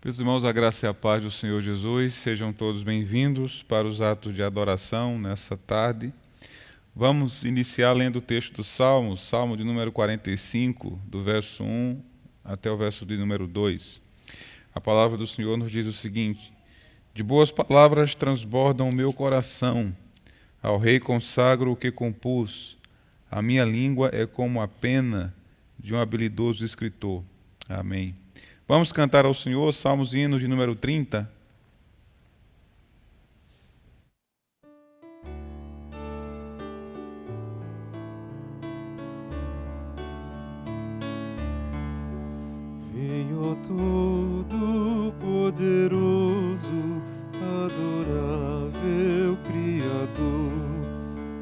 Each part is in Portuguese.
Meus irmãos, a graça e a paz do Senhor Jesus, sejam todos bem-vindos para os atos de adoração nessa tarde. Vamos iniciar lendo o texto do Salmo, Salmo de número 45, do verso 1 até o verso de número 2. A palavra do Senhor nos diz o seguinte: De boas palavras transbordam o meu coração, ao Rei consagro o que compus. A minha língua é como a pena de um habilidoso escritor. Amém. Vamos cantar ao Senhor, Salmos e Hinos de número 30. Venho Todo-Poderoso, adorável Criador,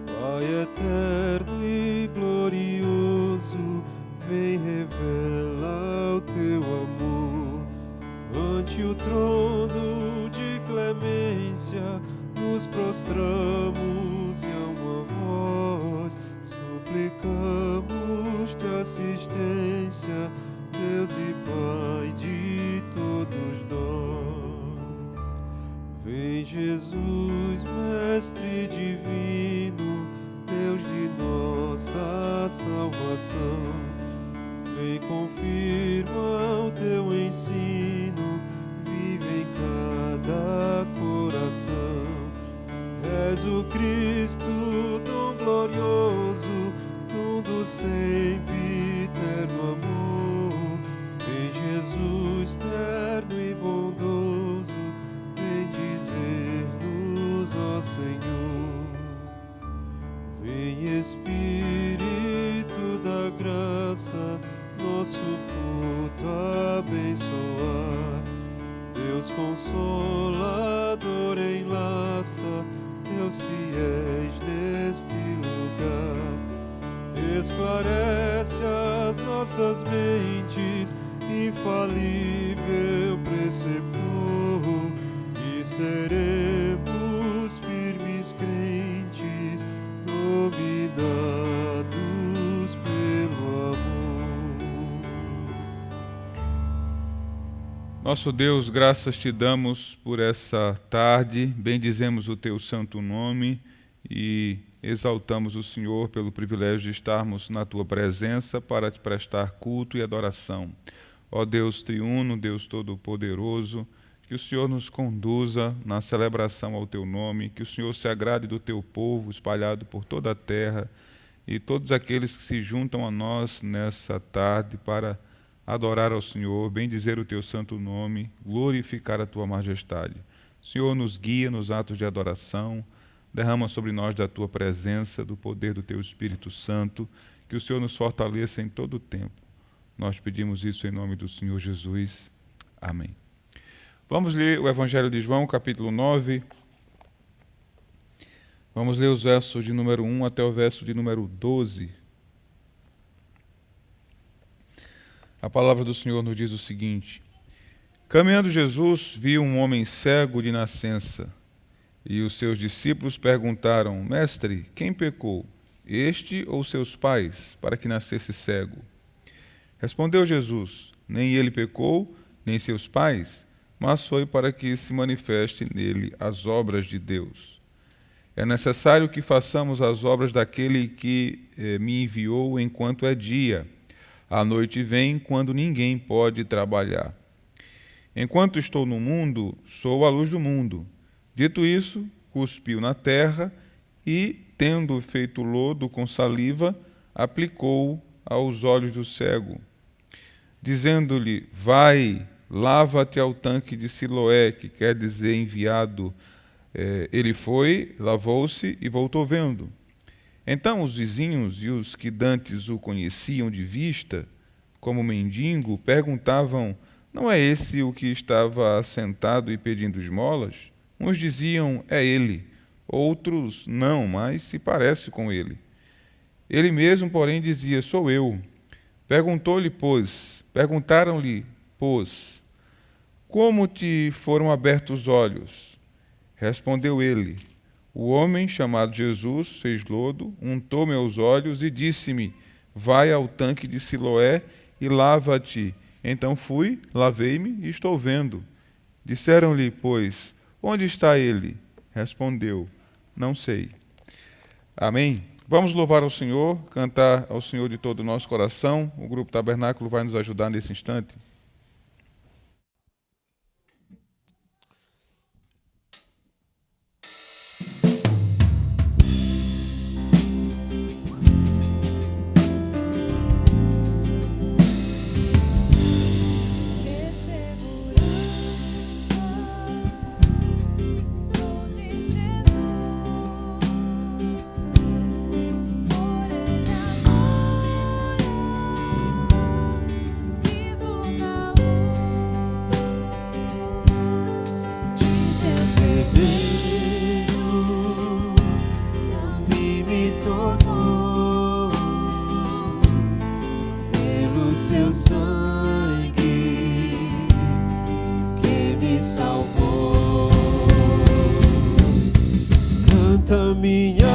Pai eterno e glorioso, vem revela o teu amor. Ante o trono de clemência, nos prostramos e a uma voz suplicamos-te assistência, Deus e Pai de todos nós. Vem Jesus, Mestre divino, Deus de nossa salvação. Vem, confirma o teu ensino, vive em cada coração. És o Cristo, dom glorioso, dom do sempre eterno amor. Vem Jesus, terno e bondoso, vem dizer-nos, ó Senhor. Vem Espírito da graça, nosso culto abençoar. Deus consolador enlaça teus fiéis neste lugar. Esclarece as nossas mentes, infalível preceptor, e seremos firmes crentes, dominados pelo amor. Nosso Deus, graças te damos por essa tarde, bendizemos o teu santo nome e exaltamos o Senhor pelo privilégio de estarmos na tua presença para te prestar culto e adoração. Ó Deus triuno, Deus todo-poderoso, que o Senhor nos conduza na celebração ao teu nome, que o Senhor se agrade do teu povo espalhado por toda a terra e todos aqueles que se juntam a nós nessa tarde para adorar ao Senhor, bendizer o teu santo nome, glorificar a tua majestade. Senhor, nos guia nos atos de adoração, derrama sobre nós da tua presença, do poder do teu Espírito Santo, que o Senhor nos fortaleça em todo o tempo. Nós pedimos isso em nome do Senhor Jesus. Amém. Vamos ler o Evangelho de João, capítulo 9. Vamos ler os versos de número 1 até o verso de número 12. A palavra do Senhor nos diz o seguinte: Caminhando Jesus, viu um homem cego de nascença. E os seus discípulos perguntaram: Mestre, quem pecou, este ou seus pais, para que nascesse cego? Respondeu Jesus: Nem ele pecou, nem seus pais, mas foi para que se manifeste nele as obras de Deus. É necessário que façamos as obras daquele que me enviou enquanto é dia. A noite vem quando ninguém pode trabalhar. Enquanto estou no mundo, sou a luz do mundo. Dito isso, cuspiu na terra e, tendo feito lodo com saliva, aplicou aos olhos do cego, dizendo-lhe: Vai, lava-te ao tanque de Siloé, que quer dizer enviado. Ele foi, lavou-se e voltou vendo. Então os vizinhos e os que dantes o conheciam de vista, como mendigo, perguntavam: Não é esse o que estava assentado e pedindo esmolas? Uns diziam: É ele. Outros: Não, mas se parece com ele. Ele mesmo, porém, dizia: Sou eu. Perguntaram-lhe, pois, como te foram abertos os olhos? Respondeu ele: O homem chamado Jesus fez lodo, untou meus olhos e disse-me: Vai ao tanque de Siloé e lava-te. Então fui, lavei-me e estou vendo. Disseram-lhe, pois, onde está ele? Respondeu, não sei. Amém? Vamos louvar ao Senhor, cantar ao Senhor de todo o nosso coração. O Grupo Tabernáculo vai nos ajudar nesse instante. Canta minha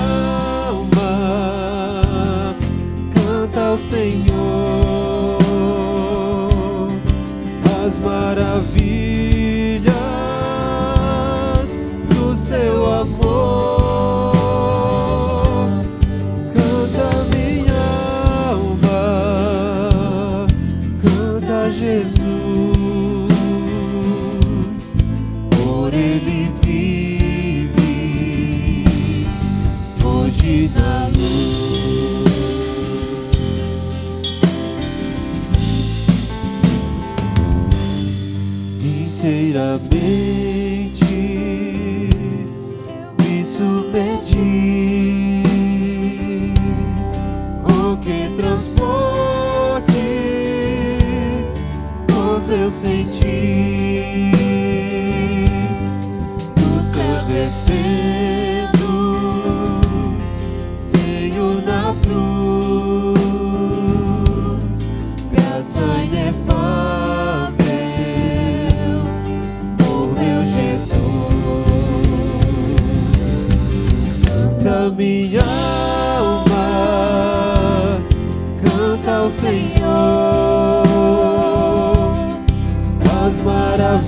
alma, canta ao Senhor as maravilhas do seu amor. Canta minha alma, canta a Jesus, por Ele na luz. Inteiramente eu me submeti, o que transporte pois eu senti do céu descendo na cruz, graça inefável por meu Jesus. Canta minha alma, canta ao Senhor as maravilhas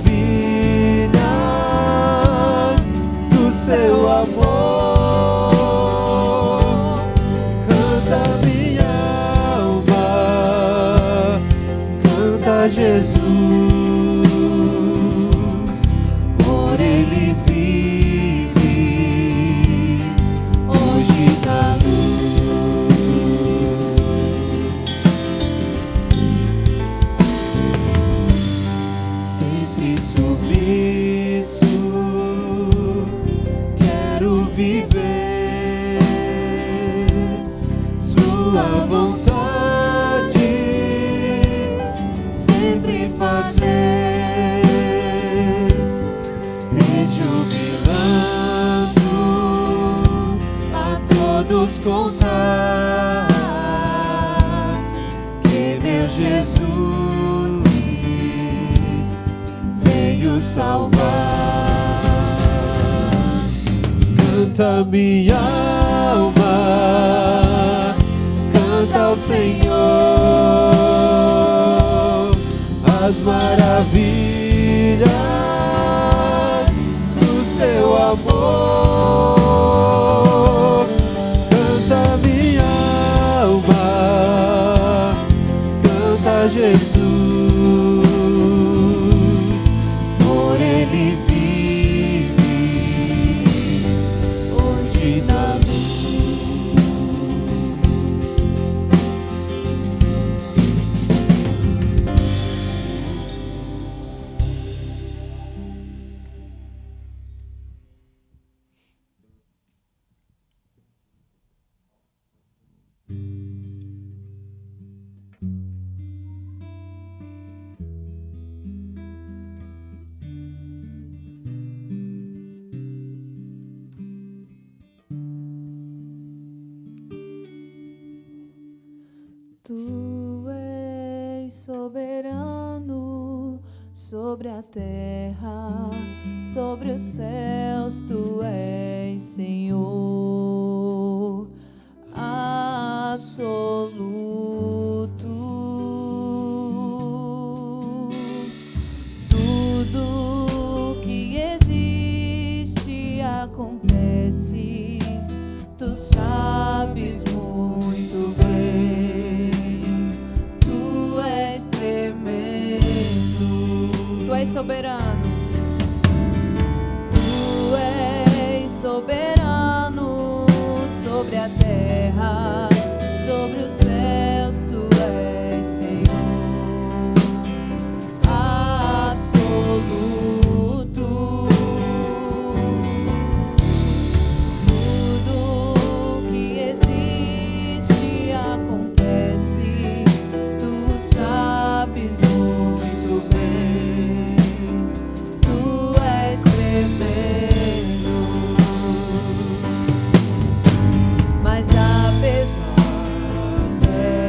do seu amor. Jesus, por Ele vives hoje na luz. Sempre submisso, quero viver Sua vontade, fazer, rejubilando a todos contar que meu Jesus veio salvar. Canta minha alma, canta ao Senhor as maravilhas do seu amor. Canta minha alma, canta Jesus, por Ele vives hoje na luz. Tu és soberano sobre a terra, sobre os céus, Tu és Senhor absoluto. és soberano. Tu és soberano sobre a terra, sobre os céus, tu és Senhor absoluto. Tudo que existe acontece, tu sabes muito bem. Tu és tremendo, mas apesar dessa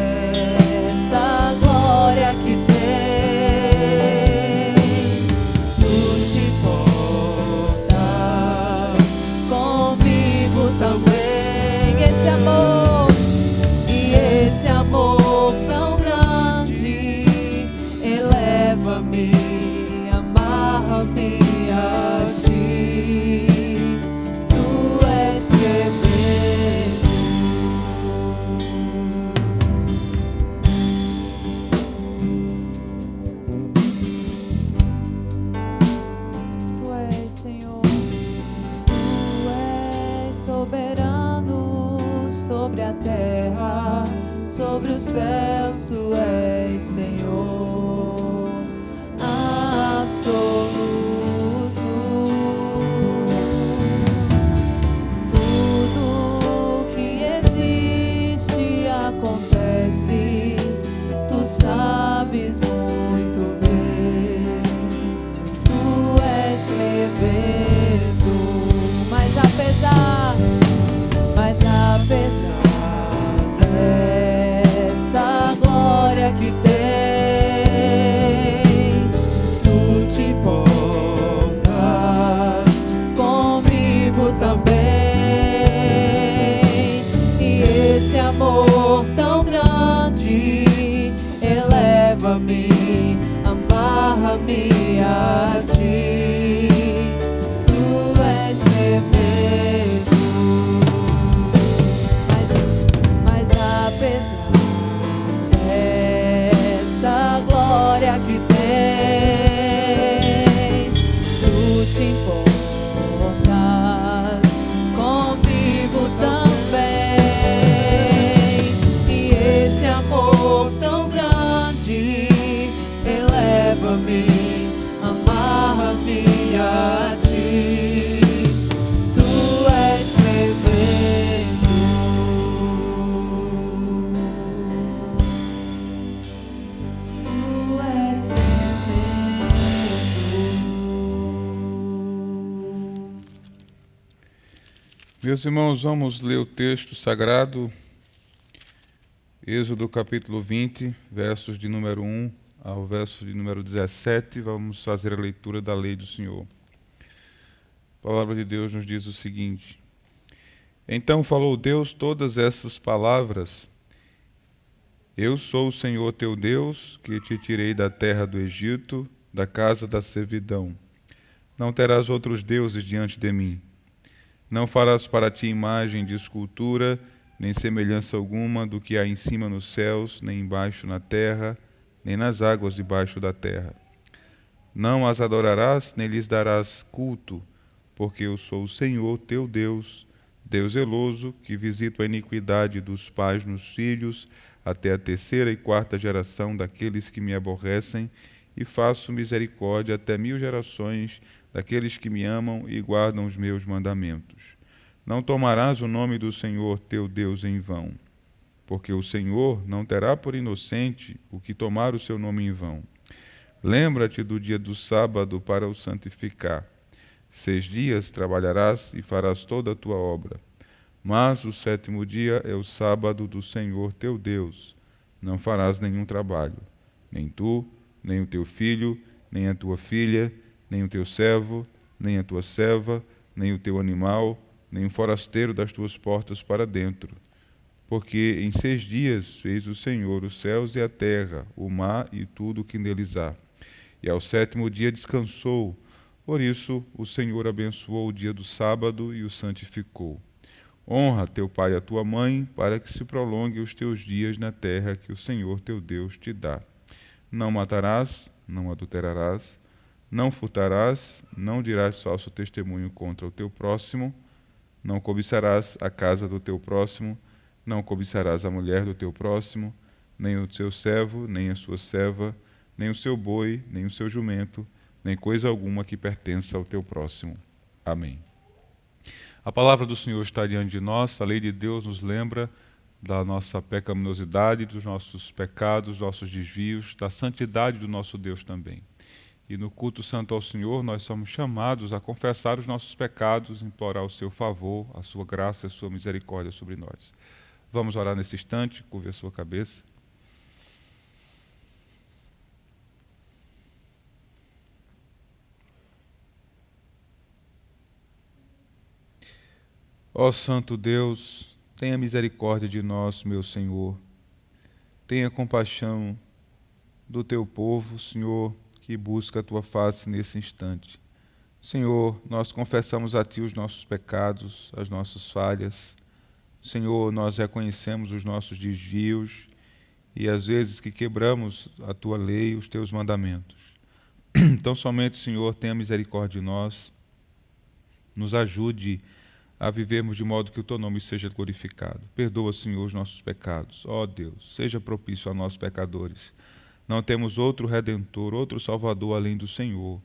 glória que tens, tu te portas comigo também. Esse amor tão grande eleva-me, amarra-me a ti. Tu és tremendo. Tu és, Senhor, tu és soberano sobre a terra, sobre os céus, tu és Senhor absoluto. Tudo que existe acontece, tu sabes muito bem. Tu és tremendo, mas apesar dessa glória que tens, tu te portas comigo também. E esse amor tão grande eleva-me, amarra-me a ti. Tu és tremendo, mas apesar dessa glória que tens, tu te importas comigo também. E esse amor tão grande eleva-me, amarra-me a ti. Tu és tremendo. Tu és tremendo. Meus irmãos, vamos ler o texto sagrado, Êxodo capítulo 20, versos de número 1 ao verso de número 17. Vamos fazer a leitura da lei do Senhor. A palavra de Deus nos diz o seguinte: Então falou Deus todas essas palavras: Eu sou o Senhor teu Deus, que te tirei da terra do Egito, da casa da servidão. Não terás outros deuses diante de mim. Não farás para ti imagem de escultura, nem semelhança alguma do que há em cima nos céus, nem embaixo na terra, nem nas águas debaixo da terra. Não as adorarás, nem lhes darás culto, porque eu sou o Senhor teu Deus, Deus zeloso, que visito a iniquidade dos pais nos filhos, até a terceira e quarta geração daqueles que me aborrecem, e faço misericórdia até 1000 gerações daqueles que me amam e guardam os meus mandamentos. Não tomarás o nome do Senhor teu Deus em vão, porque o Senhor não terá por inocente o que tomar o seu nome em vão. Lembra-te do dia do sábado para o santificar. 6 dias trabalharás e farás toda a tua obra. Mas o 7º dia é o sábado do Senhor teu Deus. Não farás nenhum trabalho, nem tu, nem o teu filho, nem a tua filha, nem o teu servo, nem a tua serva, nem o teu animal, nem o forasteiro das tuas portas para dentro. Porque em 6 dias fez o Senhor os céus e a terra, o mar e tudo o que neles há. E ao 7º dia descansou. Por isso o Senhor abençoou o dia do sábado e o santificou. Honra teu pai e a tua mãe, para que se prolongue os teus dias na terra que o Senhor teu Deus te dá. Não matarás, não adulterarás, Não furtarás, não dirás falso testemunho contra o teu próximo, não cobiçarás a casa do teu próximo, não cobiçarás a mulher do teu próximo, nem o seu servo, nem a sua serva, nem o seu boi, nem o seu jumento, nem coisa alguma que pertença ao teu próximo. Amém. A palavra do Senhor está diante de nós, a lei de Deus nos lembra da nossa pecaminosidade, dos nossos pecados, dos nossos desvios, da santidade do nosso Deus também. E no culto santo ao Senhor, nós somos chamados a confessar os nossos pecados, implorar o seu favor, a sua graça, a sua misericórdia sobre nós. Vamos orar nesse instante, curve a sua cabeça. Ó Santo Deus, tenha misericórdia de nós, meu Senhor. Tenha compaixão do teu povo, Senhor, que busca a tua face nesse instante. Senhor, nós confessamos a ti os nossos pecados, as nossas falhas. Senhor, nós reconhecemos os nossos desvios e às vezes que quebramos a tua lei, os teus mandamentos. Então somente, Senhor, tenha misericórdia de nós, nos ajude a vivermos de modo que o teu nome seja glorificado. Perdoa, Senhor, os nossos pecados. Ó Deus, seja propício a nós pecadores. Não temos outro Redentor, outro Salvador além do Senhor.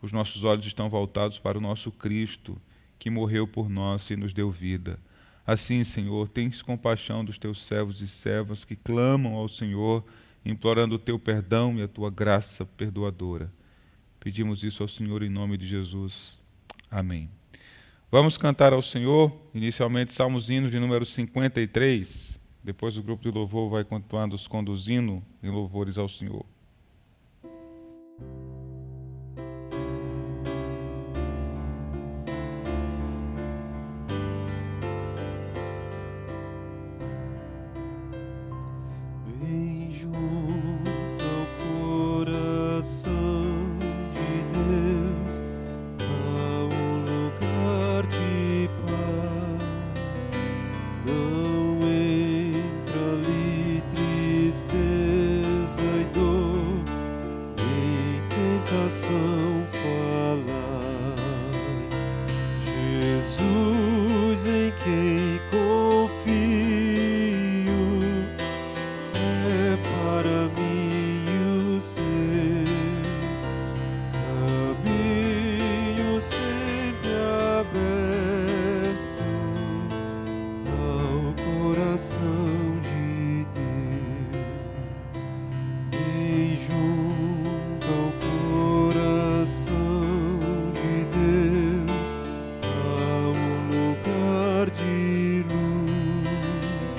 Os nossos olhos estão voltados para o nosso Cristo, que morreu por nós e nos deu vida. Assim, Senhor, tens compaixão dos teus servos e servas que clamam ao Senhor, implorando o teu perdão e a tua graça perdoadora. Pedimos isso ao Senhor em nome de Jesus. Amém. Vamos cantar ao Senhor, inicialmente Salmos Hinos de número 53. Depois o grupo de louvor vai continuar nos conduzindo em louvores ao Senhor. Bem junto ao coração de Deus, há um lugar de paz. Não entra ali tristeza e dor, nem tentação falaz. Jesus, em quem confio, é para mim e os seus, caminho sempre aberto ao coração de Deus. Bem junto ao coração de Deus, há um lugar de luz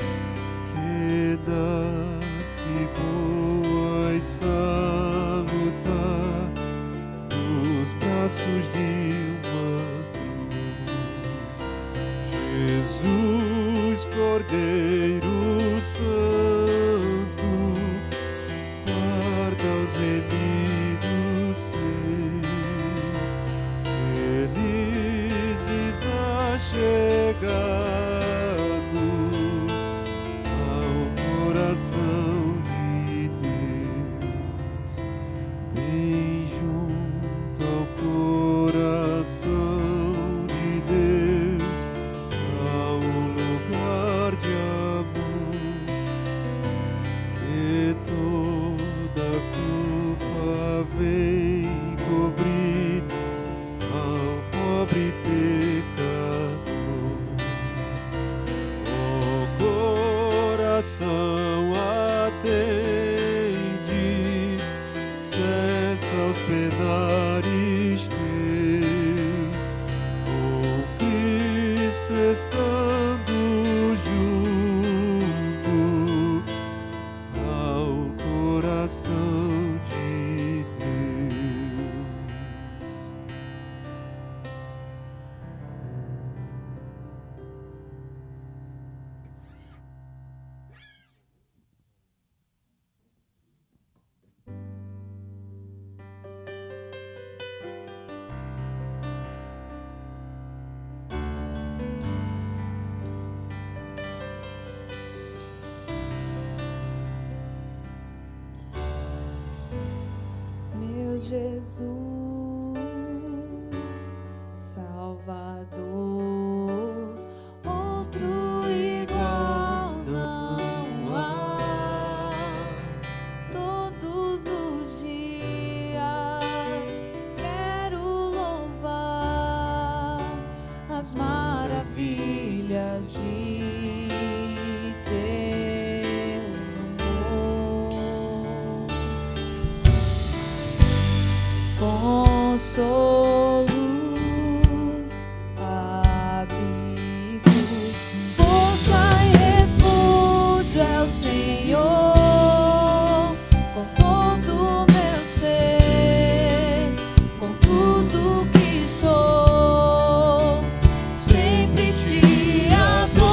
que nasce boa e salutar nos braços de uma cruz. Jesus, Cordeiro Santo, guarda os remidos seus, felizes achegados ao coração de Deus. Bem junto ao coração de Deus, há um lugar de amor que toda culpa vem cobrir ao pobre pecador. Ó coração, atende, cessa os penares teus, com Cristo estando junto ao coração de Deus. Meu Jesus, de teu amor. Consolo, abrigo, força e refúgio é o Senhor, com todo o meu ser, com tudo que sou, sempre te adorarei.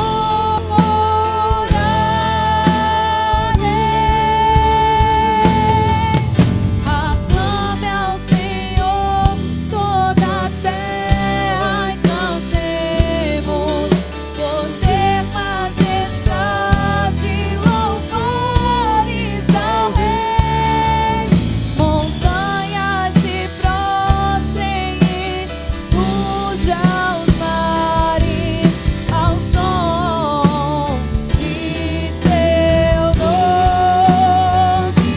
Aclame ao Senhor toda a terra e cantemos, poder, majestade, louvores ao Rei. Montanhas se prostrem e ruja os mares ao som de teu nome.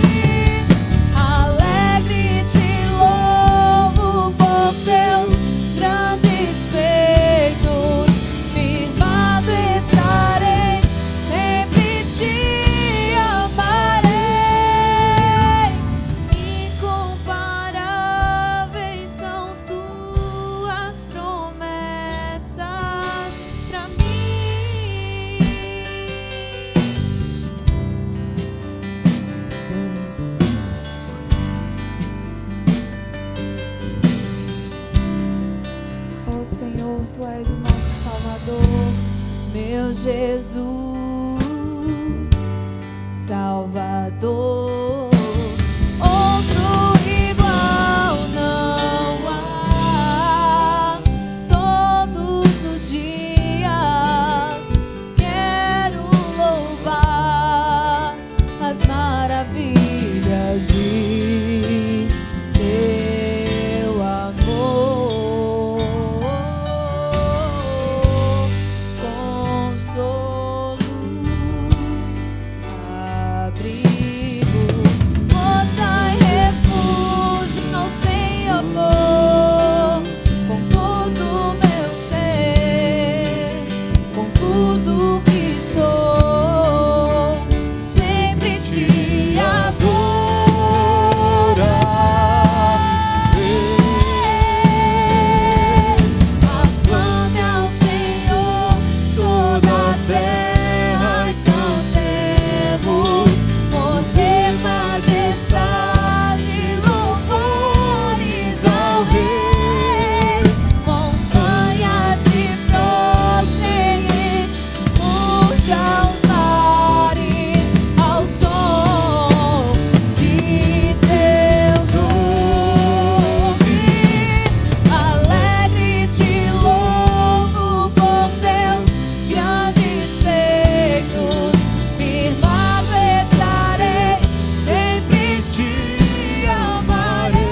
Alegre te louvo por teus grandes feitos, firmado estarei, sempre te amarei. Incomparáveis são tuas promessas pra mim. Ó Senhor, Tu és o nosso Salvador, meu Jesus, Salvador. Outro igual não há. Todos os dias quero louvar as maravilhas de teu amor. Consolo, abrigo, força e refúgio ao Senhor, com todo o meu ser, com tudo que sou, sempre te adorarei. Aclame ao Senhor toda a terra e cantemos, poder, majestade, louvores ao Rei. Montanhas se prostrem e ruja os mares ao som de teu nome. Alegre te louvo por teus grandes feitos, firmado estarei, sempre te amarei.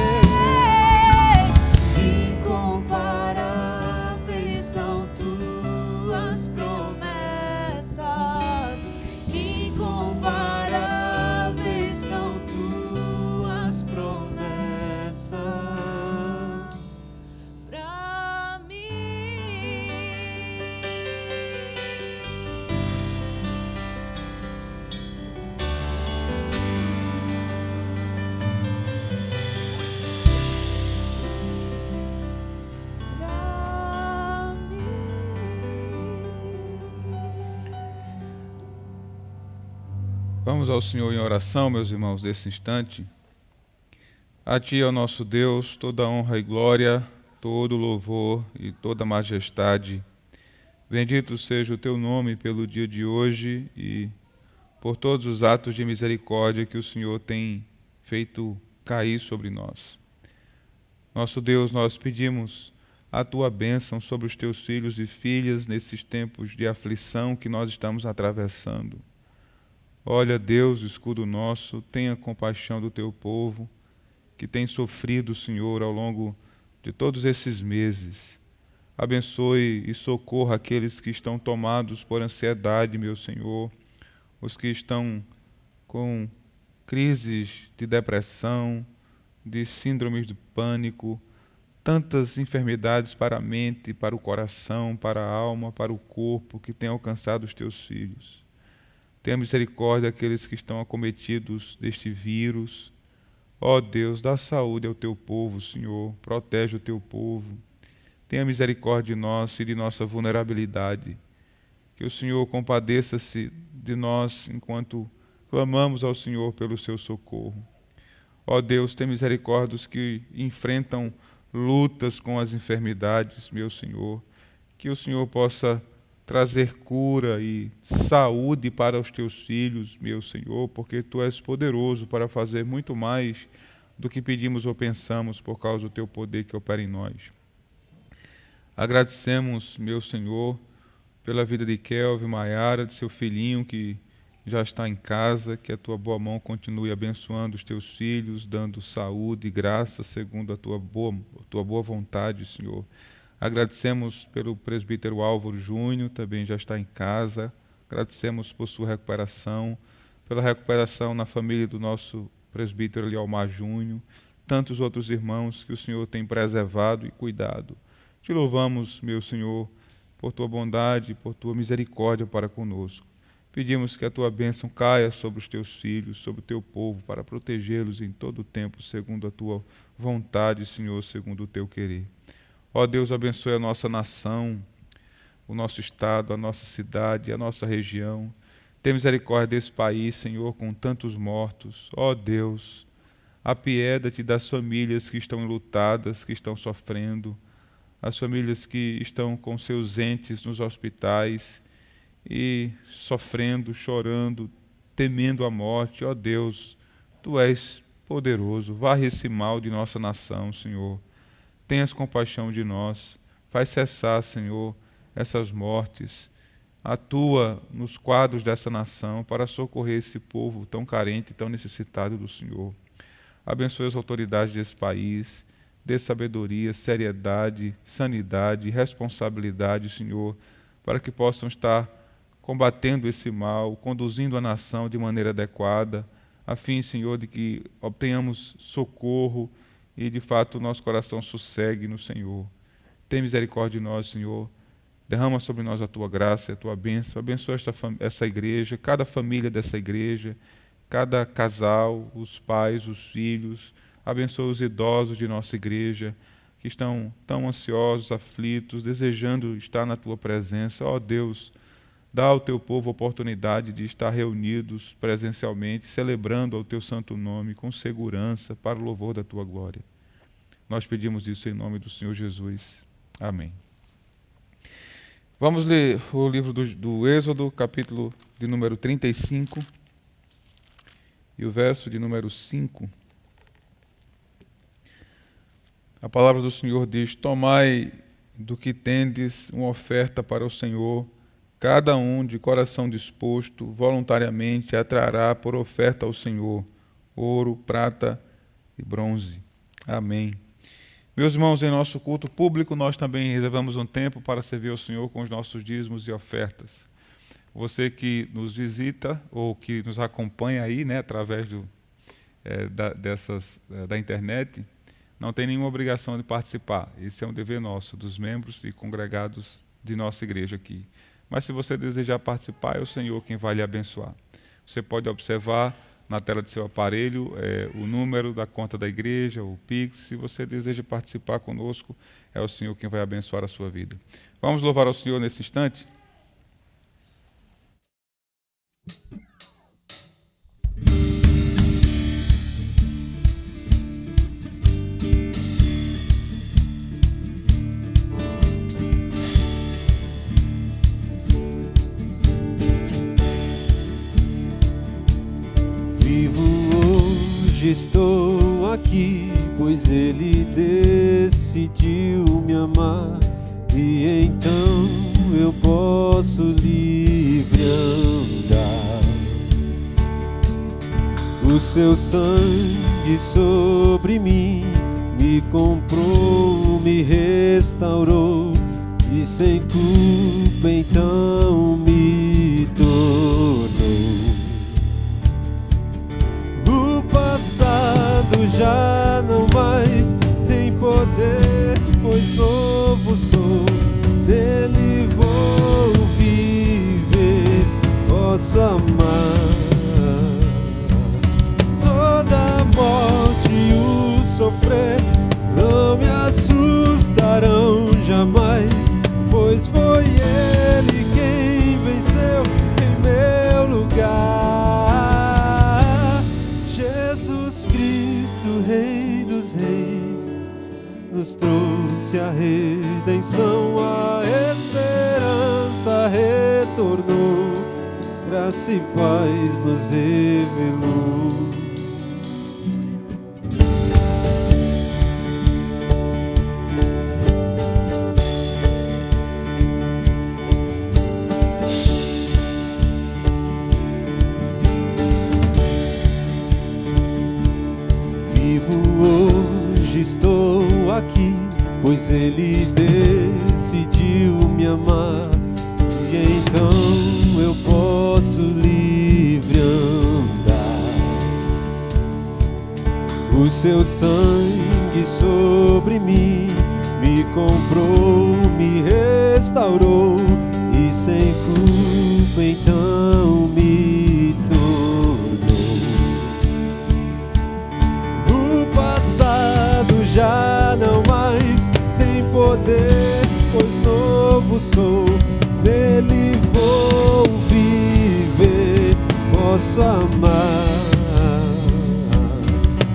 Incomparáveis são tuas promessas, incomparáveis são tuas promessas pra mim. Pra mim. Vamos ao Senhor em oração, meus irmãos, nesse instante. A Ti, ó nosso Deus, toda honra e glória, todo louvor e toda majestade. Bendito seja o Teu nome pelo dia de hoje e por todos os atos de misericórdia que o Senhor tem feito cair sobre nós. Nosso Deus, nós pedimos a Tua bênção sobre os Teus filhos e filhas nesses tempos de aflição que nós estamos atravessando. Olha, Deus, escudo nosso, tenha compaixão do Teu povo que tem sofrido, Senhor, ao longo de todos esses meses. Abençoe e socorra aqueles que estão tomados por ansiedade, meu Senhor, os que estão com crises de depressão, de síndromes de pânico. tantas enfermidades para a mente, para o coração, para a alma, para o corpo, que tem alcançado os teus filhos. Tenha misericórdia daqueles que estão acometidos deste vírus. Ó Deus, dá saúde ao teu povo, Senhor, protege o teu povo. Tenha misericórdia de nós e de nossa vulnerabilidade. Que o Senhor compadeça-se de nós enquanto clamamos ao Senhor pelo seu socorro. Ó Deus, tem misericórdia dos que enfrentam lutas com as enfermidades, meu Senhor. Que o Senhor possa trazer cura e saúde para os teus filhos, meu Senhor, porque tu és poderoso para fazer muito mais do que pedimos ou pensamos por causa do teu poder que opera em nós. Agradecemos, meu Senhor, pela vida de Kelvin, Maiara, de seu filhinho que já está em casa, que a tua boa mão continue abençoando os teus filhos, dando saúde e graça segundo a tua boa vontade, Senhor. Agradecemos pelo presbítero Álvaro Júnior, também já está em casa. Agradecemos por sua recuperação, pela recuperação na família do nosso presbítero Eliomar Júnior, tantos outros irmãos que o Senhor tem preservado e cuidado. Te louvamos, meu Senhor, por tua bondade, por tua misericórdia para conosco. Pedimos que a tua bênção caia sobre os teus filhos, sobre o teu povo, para protegê-los em todo o tempo, segundo a tua vontade, Senhor, segundo o teu querer. Ó Deus, abençoe a nossa nação, o nosso estado, a nossa cidade, a nossa região. Tem misericórdia desse país, Senhor, com tantos mortos. Ó Deus, apieda-te das famílias que estão enlutadas, que estão sofrendo, as famílias que estão com seus entes nos hospitais e sofrendo, chorando, temendo a morte. Ó Deus, tu és poderoso, varre esse mal de nossa nação, Senhor. Tenhas compaixão de nós, faz cessar, Senhor, essas mortes. Atua nos quadros dessa nação para socorrer esse povo tão carente, tão necessitado do Senhor. Abençoe as autoridades desse país, dê sabedoria, seriedade, sanidade, responsabilidade, Senhor, para que possam estar combatendo esse mal, conduzindo a nação de maneira adequada, a fim, Senhor, de que obtenhamos socorro e, de fato, o nosso coração sossegue no Senhor. Tem misericórdia de nós, Senhor. Derrama sobre nós a tua graça e a tua bênção. Abençoa essa igreja, cada família dessa igreja, cada casal, os pais, os filhos. Abençoa os idosos de nossa igreja, que estão tão ansiosos, aflitos, desejando estar na tua presença. Ó Deus, dá ao teu povo a oportunidade de estar reunidos presencialmente, celebrando ao teu santo nome, com segurança, para o louvor da tua glória. Nós pedimos isso em nome do Senhor Jesus. Amém. Vamos ler o livro do Êxodo, capítulo de número 35, e o verso de número 5. A palavra do Senhor diz: tomai do que tendes uma oferta para o Senhor, cada um de coração disposto, voluntariamente atrará por oferta ao Senhor ouro, prata e bronze. Amém. Meus irmãos, em nosso culto público, nós também reservamos um tempo para servir ao Senhor com os nossos dízimos e ofertas. Você que nos visita ou que nos acompanha aí, através da internet, não tem nenhuma obrigação de participar. Esse é um dever nosso, dos membros e congregados de nossa igreja aqui. Mas se você desejar participar, é o Senhor quem vai lhe abençoar. Você pode observar na tela de seu aparelho o número da conta da igreja, o Pix. Se você deseja participar conosco, é o Senhor quem vai abençoar a sua vida. Vamos louvar ao Senhor nesse instante? Estou aqui, pois Ele decidiu me amar, e então eu posso livre andar. O seu sangue sobre mim me comprou, me restaurou, e sem culpa então me tornou. Já não mais tem poder pois foi Ele quem venceu em meu lugar. Jesus Cristo, Rei dos Reis, nos trouxe a redenção, a esperança retornou, graça e paz nos revelou. Estou aqui, pois Ele decidiu me amar, e então eu posso livre andar. O seu sangue sobre mim me comprou, me restaurou, e sem culpa então me tornou. O passado já não mais tem poder, pois novo sou, nele vou viver, posso amar.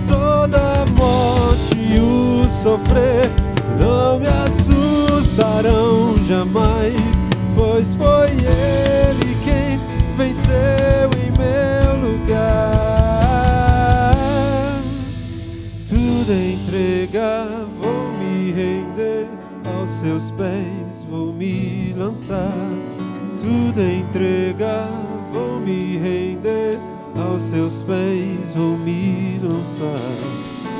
Toda morte e o sofrer não me assustarão jamais, pois foi Ele quem venceu em meu lugar. Tudo entregar, vou me render, aos seus pés vou me lançar. Tudo entregar, vou me render, aos seus pés vou me lançar.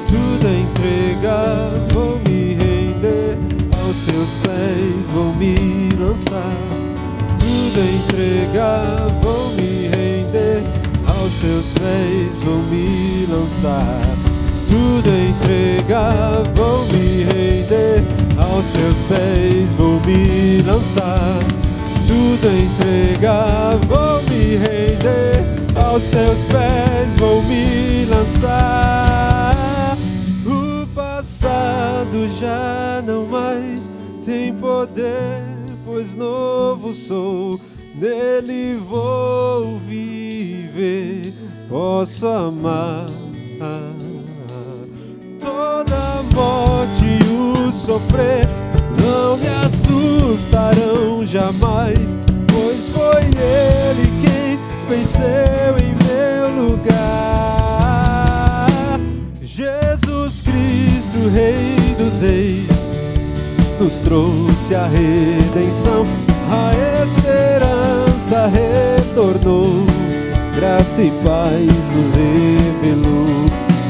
Tudo entregar, vou me render, aos seus pés vou me lançar. Tudo entregar, vou me render, aos seus pés vou me lançar. Tudo entregar, vou me render, aos seus pés vou me lançar. Tudo entregar, vou me render, aos seus pés vou me lançar. O passado já não mais tem poder, pois novo sou, nele vou viver, posso amar. Toda morte e o sofrer não me assustarão jamais, pois foi Ele quem venceu em meu lugar. Jesus Cristo, Rei dos Reis, nos trouxe a redenção, a esperança retornou, graça e paz nos revelou.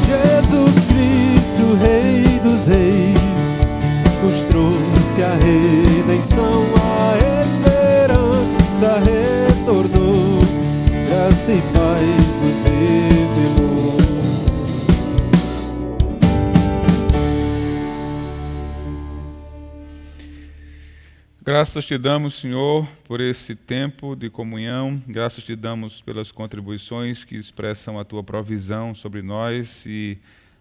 Jesus Cristo, Rei dos Reis, nos trouxe a redenção, a esperança retornou, graça e paz nos revelou. Graças te damos, Senhor, por esse tempo de comunhão. Graças te damos pelas contribuições que expressam a tua provisão sobre nós e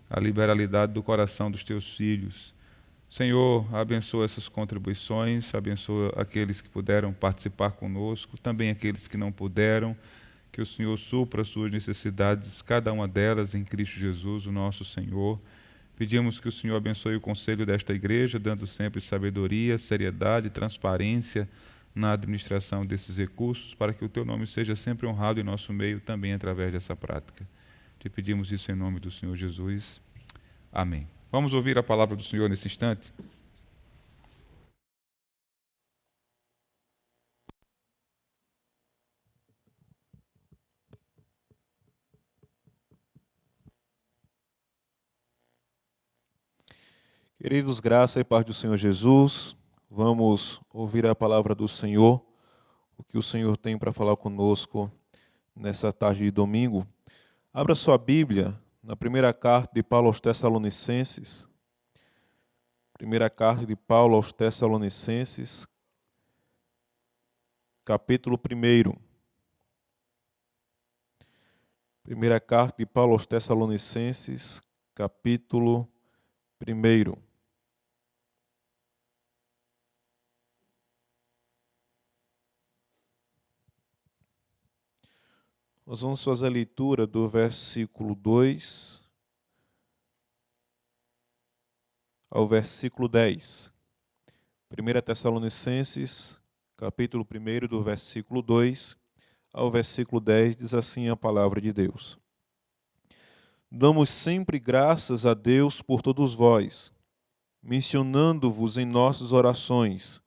a liberalidade do coração dos teus filhos. Senhor, abençoa essas contribuições, abençoa aqueles que puderam participar conosco, também aqueles que não puderam. Que o Senhor supra as suas necessidades, cada uma delas em Cristo Jesus, o nosso Senhor. Pedimos que o Senhor abençoe o conselho desta igreja, dando sempre sabedoria, seriedade e transparência na administração desses recursos, para que o teu nome seja sempre honrado em nosso meio, também através dessa prática. Te pedimos isso em nome do Senhor Jesus. Amém. Vamos ouvir a palavra do Senhor nesse instante? Queridos, graça e paz do Senhor Jesus, vamos ouvir a palavra do Senhor, o que o Senhor tem para falar conosco nessa tarde de domingo. Abra sua Bíblia na primeira carta de Paulo aos Tessalonicenses, primeira carta de Paulo aos Tessalonicenses, capítulo 1. Primeira carta de Paulo aos Tessalonicenses, capítulo 1. 1 Nós vamos fazer a leitura do versículo 2 ao versículo 10. 1 Tessalonicenses, capítulo 1, do versículo 2 ao versículo 10, diz assim a palavra de Deus. Damos sempre graças a Deus por todos vós, mencionando-vos em nossas orações,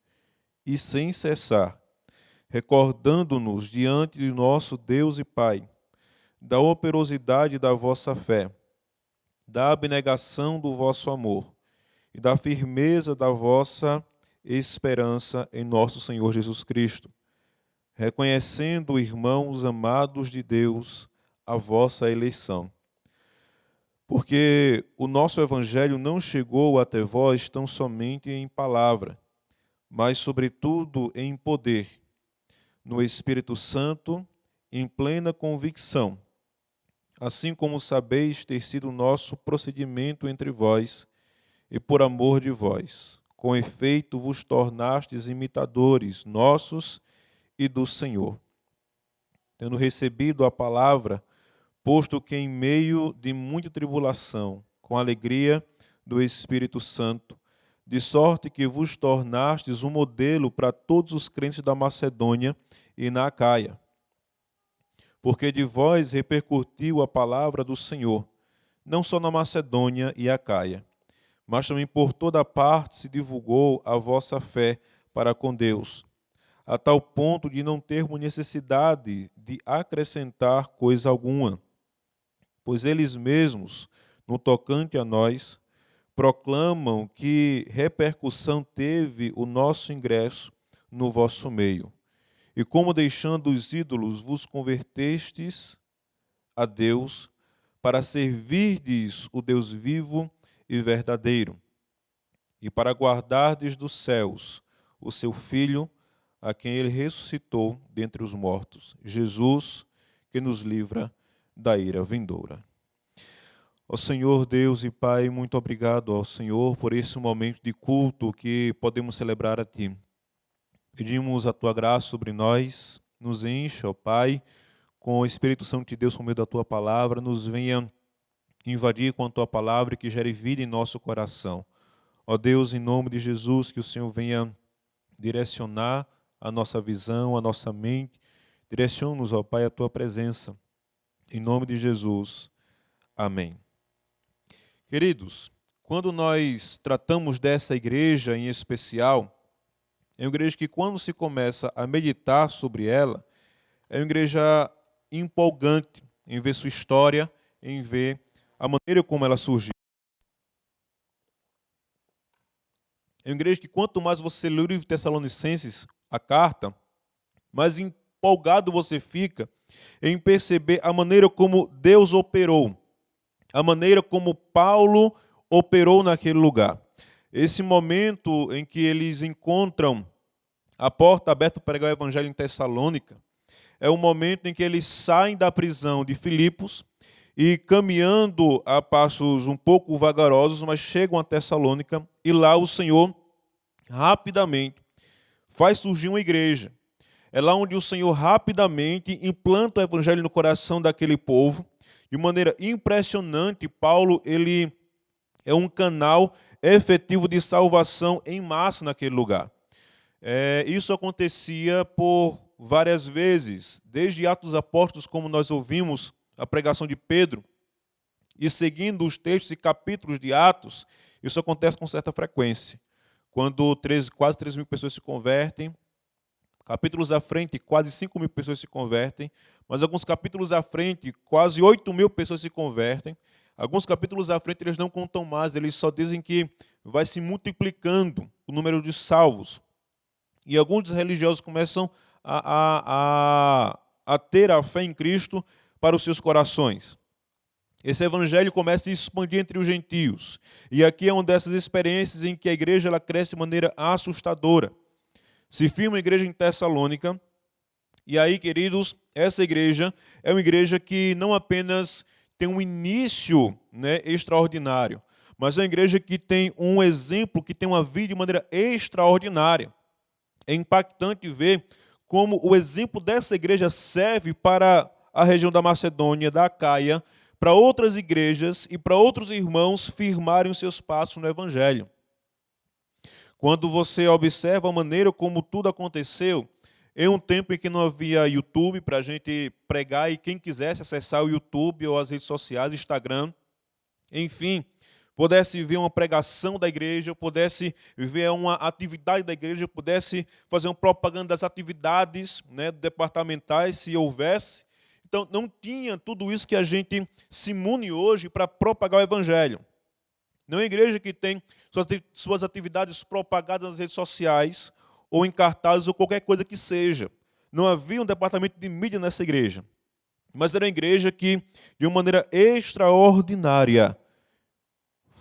e sem cessar, recordando-nos diante de nosso Deus e Pai, da operosidade da vossa fé, da abnegação do vosso amor e da firmeza da vossa esperança em nosso Senhor Jesus Cristo, reconhecendo, irmãos amados de Deus, a vossa eleição. Porque o nosso Evangelho não chegou até vós tão somente em palavra, mas sobretudo em poder, no Espírito Santo, em plena convicção, assim como sabeis ter sido o nosso procedimento entre vós, e por amor de vós, com efeito vos tornastes imitadores nossos e do Senhor. Tendo recebido a palavra, posto que em meio de muita tribulação, com alegria do Espírito Santo, de sorte que vos tornastes um modelo para todos os crentes da Macedônia e na Acaia. Porque de vós repercutiu a palavra do Senhor, não só na Macedônia e Acaia, mas também por toda parte se divulgou a vossa fé para com Deus, a tal ponto de não termos necessidade de acrescentar coisa alguma, pois eles mesmos, no tocante a nós, proclamam que repercussão teve o nosso ingresso no vosso meio, e como deixando os ídolos vos convertestes a Deus, para servirdes o Deus vivo e verdadeiro, e para guardardes dos céus o seu Filho, a quem ele ressuscitou dentre os mortos, Jesus, que nos livra da ira vindoura. Ó Senhor Deus e Pai, muito obrigado ao Senhor por esse momento de culto que podemos celebrar a Ti. Pedimos a Tua graça sobre nós, nos encha, ó Pai, com o Espírito Santo de Deus por meio da Tua palavra, nos venha invadir com a Tua palavra e que gere vida em nosso coração. Ó Deus, em nome de Jesus, que o Senhor venha direcionar a nossa visão, a nossa mente. Direciona-nos, ó Pai, a Tua presença. Em nome de Jesus. Amém. Queridos, quando nós tratamos dessa igreja em especial, é uma igreja que quando se começa a meditar sobre ela, é uma igreja empolgante em ver sua história, em ver a maneira como ela surgiu. É uma igreja que quanto mais você lê o livro de Tessalonicenses, a carta, mais empolgado você fica em perceber a maneira como Deus operou, a maneira como Paulo operou naquele lugar. Esse momento em que eles encontram a porta aberta para pregar o evangelho em Tessalônica, é o momento em que eles saem da prisão de Filipos e caminhando a passos um pouco vagarosos, mas chegam a Tessalônica e lá o Senhor rapidamente faz surgir uma igreja. É lá onde o Senhor rapidamente implanta o evangelho no coração daquele povo. De maneira impressionante, Paulo ele é um canal efetivo de salvação em massa naquele lugar. Isso acontecia por várias vezes, desde Atos dos Apóstolos, como nós ouvimos a pregação de Pedro, e seguindo os textos e capítulos de Atos, isso acontece com certa frequência. Quando quase 3.000 pessoas se convertem, capítulos à frente, quase 5.000 pessoas se convertem, mas alguns capítulos à frente, quase 8.000 pessoas se convertem. Alguns capítulos à frente, eles não contam mais, eles só dizem que vai se multiplicando o número de salvos. E alguns religiosos começam a ter a fé em Cristo para os seus corações. Esse evangelho começa a se expandir entre os gentios. E aqui é uma dessas experiências em que a igreja ela cresce de maneira assustadora. Se firma a igreja em Tessalônica, e aí, queridos, essa igreja é uma igreja que não apenas tem um início, extraordinário, mas é uma igreja que tem um exemplo, que tem uma vida de maneira extraordinária. É impactante ver como o exemplo dessa igreja serve para a região da Macedônia, da Acaia, para outras igrejas e para outros irmãos firmarem os seus passos no Evangelho. Quando você observa a maneira como tudo aconteceu, em um tempo em que não havia YouTube para a gente pregar, e quem quisesse acessar o YouTube ou as redes sociais, Instagram, enfim, pudesse ver uma pregação da igreja, pudesse ver uma atividade da igreja, pudesse fazer uma propaganda das atividades, né, departamentais, se houvesse. Então, não tinha tudo isso que a gente se une hoje para propagar o Evangelho. Não é uma igreja que tem suas atividades propagadas nas redes sociais, ou em cartazes, ou qualquer coisa que seja. Não havia um departamento de mídia nessa igreja. Mas era uma igreja que, de uma maneira extraordinária,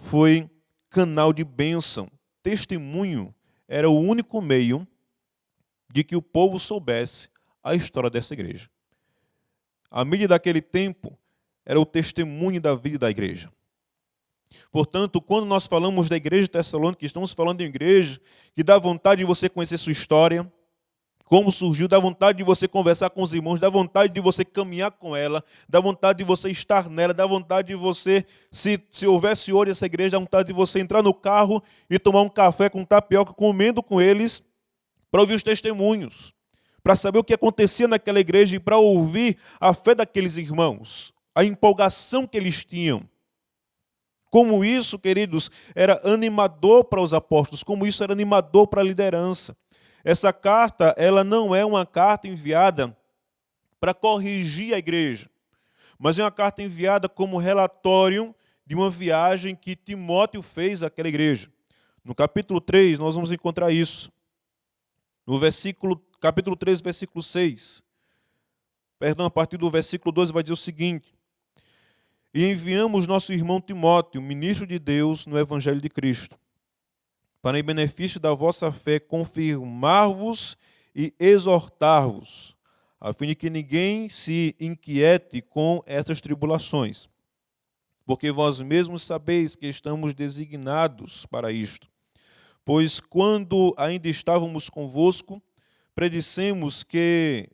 foi canal de bênção. Testemunho era o único meio de que o povo soubesse a história dessa igreja. A mídia daquele tempo era o testemunho da vida da igreja. Portanto, quando nós falamos da igreja de Tessalônica, estamos falando de uma igreja que dá vontade de você conhecer sua história, como surgiu, dá vontade de você conversar com os irmãos, dá vontade de você caminhar com ela, dá vontade de você estar nela, dá vontade de você, se houvesse hoje essa igreja, dá vontade de você entrar no carro e tomar um café com tapioca, comendo com eles, para ouvir os testemunhos, para saber o que acontecia naquela igreja e para ouvir a fé daqueles irmãos, a empolgação que eles tinham. Como isso, queridos, era animador para os apóstolos, como isso era animador para a liderança. Essa carta, ela não é uma carta enviada para corrigir a igreja, mas é uma carta enviada como relatório de uma viagem que Timóteo fez àquela igreja. No capítulo 3, nós vamos encontrar isso. No capítulo 3, versículo 6. Perdão, a partir do versículo 12 vai dizer o seguinte: e enviamos nosso irmão Timóteo, ministro de Deus no Evangelho de Cristo, para em benefício da vossa fé confirmar-vos e exortar-vos, a fim de que ninguém se inquiete com estas tribulações, porque vós mesmos sabeis que estamos designados para isto. Pois quando ainda estávamos convosco, predissemos que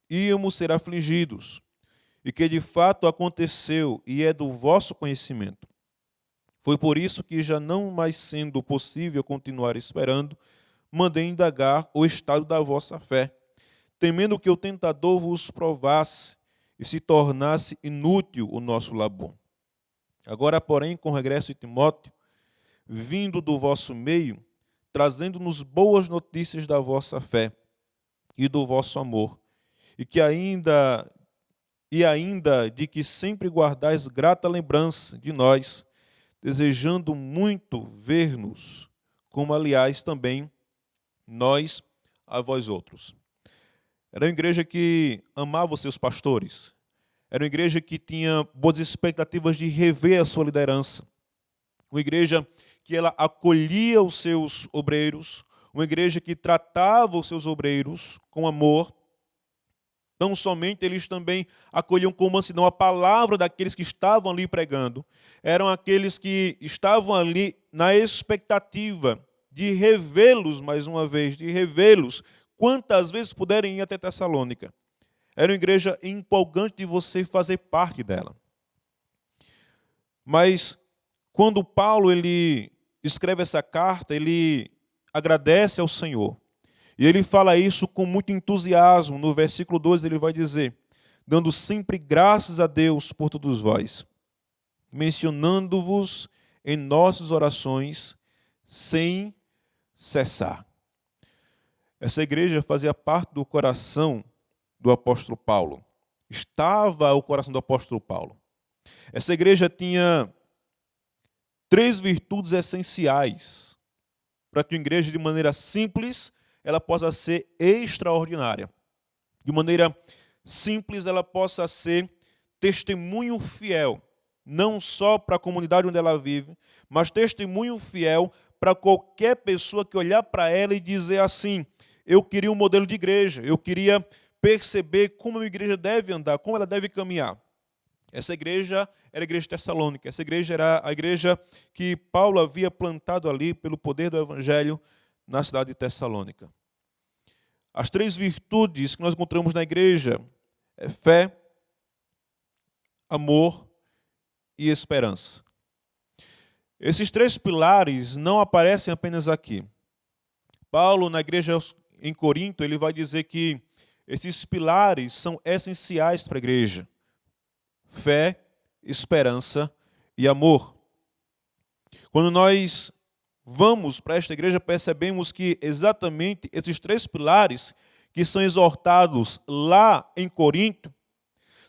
íamos ser afligidos, e que de fato aconteceu e é do vosso conhecimento. Foi por isso que, já não mais sendo possível continuar esperando, mandei indagar o estado da vossa fé, temendo que o tentador vos provasse e se tornasse inútil o nosso labor. Agora, porém, com o regresso de Timóteo, vindo do vosso meio, trazendo-nos boas notícias da vossa fé e do vosso amor, e ainda de que sempre guardais grata lembrança de nós, desejando muito ver-nos, como aliás também nós a vós outros. Era uma igreja que amava os seus pastores, era uma igreja que tinha boas expectativas de rever a sua liderança, uma igreja que ela acolhia os seus obreiros, uma igreja que tratava os seus obreiros com amor. Não somente eles também acolhiam com mansidão a palavra daqueles que estavam ali pregando, eram aqueles que estavam ali na expectativa de revê-los mais uma vez, de revê-los quantas vezes puderem ir até Tessalônica. Era uma igreja empolgante de você fazer parte dela. Mas quando Paulo ele escreve essa carta, ele agradece ao Senhor. E ele fala isso com muito entusiasmo. No versículo 12 ele vai dizer: dando sempre graças a Deus por todos vós, mencionando-vos em nossas orações sem cessar. Essa igreja fazia parte do coração do apóstolo Paulo. Estava o coração do apóstolo Paulo. Essa igreja tinha 3 virtudes essenciais para que uma igreja, de maneira simples, ela possa ser extraordinária. De maneira simples, ela possa ser testemunho fiel, não só para a comunidade onde ela vive, mas testemunho fiel para qualquer pessoa que olhar para ela e dizer assim: eu queria um modelo de igreja, eu queria perceber como a igreja deve andar, como ela deve caminhar. Essa igreja era a igreja de Tessalônica, essa igreja era a igreja que Paulo havia plantado ali pelo poder do Evangelho na cidade de Tessalônica. As 3 virtudes que nós encontramos na igreja é fé, amor e esperança. Esses três pilares não aparecem apenas aqui. Paulo, na igreja em Corinto, ele vai dizer que esses pilares são essenciais para a igreja: fé, esperança e amor. Quando nós vamos para esta igreja, percebemos que exatamente esses três pilares que são exortados lá em Corinto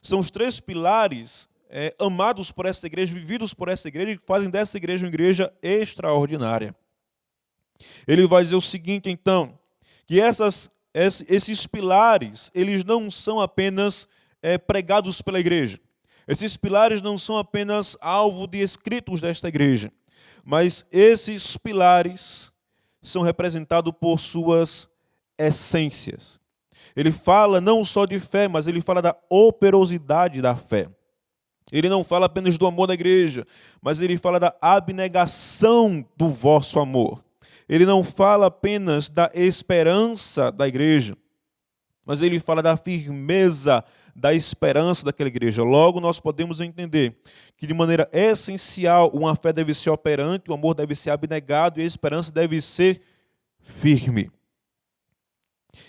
são os três pilares amados por essa igreja, vividos por essa igreja, que fazem dessa igreja uma igreja extraordinária. Ele vai dizer o seguinte, então, que esses pilares, eles não são apenas pregados pela igreja. Esses pilares não são apenas alvo de escritos desta igreja, mas esses pilares são representados por suas essências. Ele fala não só de fé, mas ele fala da operosidade da fé. Ele não fala apenas do amor da igreja, mas ele fala da abnegação do vosso amor. Ele não fala apenas da esperança da igreja, mas ele fala da firmeza da esperança daquela igreja. Logo, nós podemos entender que, de maneira essencial, uma fé deve ser operante, o amor deve ser abnegado e a esperança deve ser firme.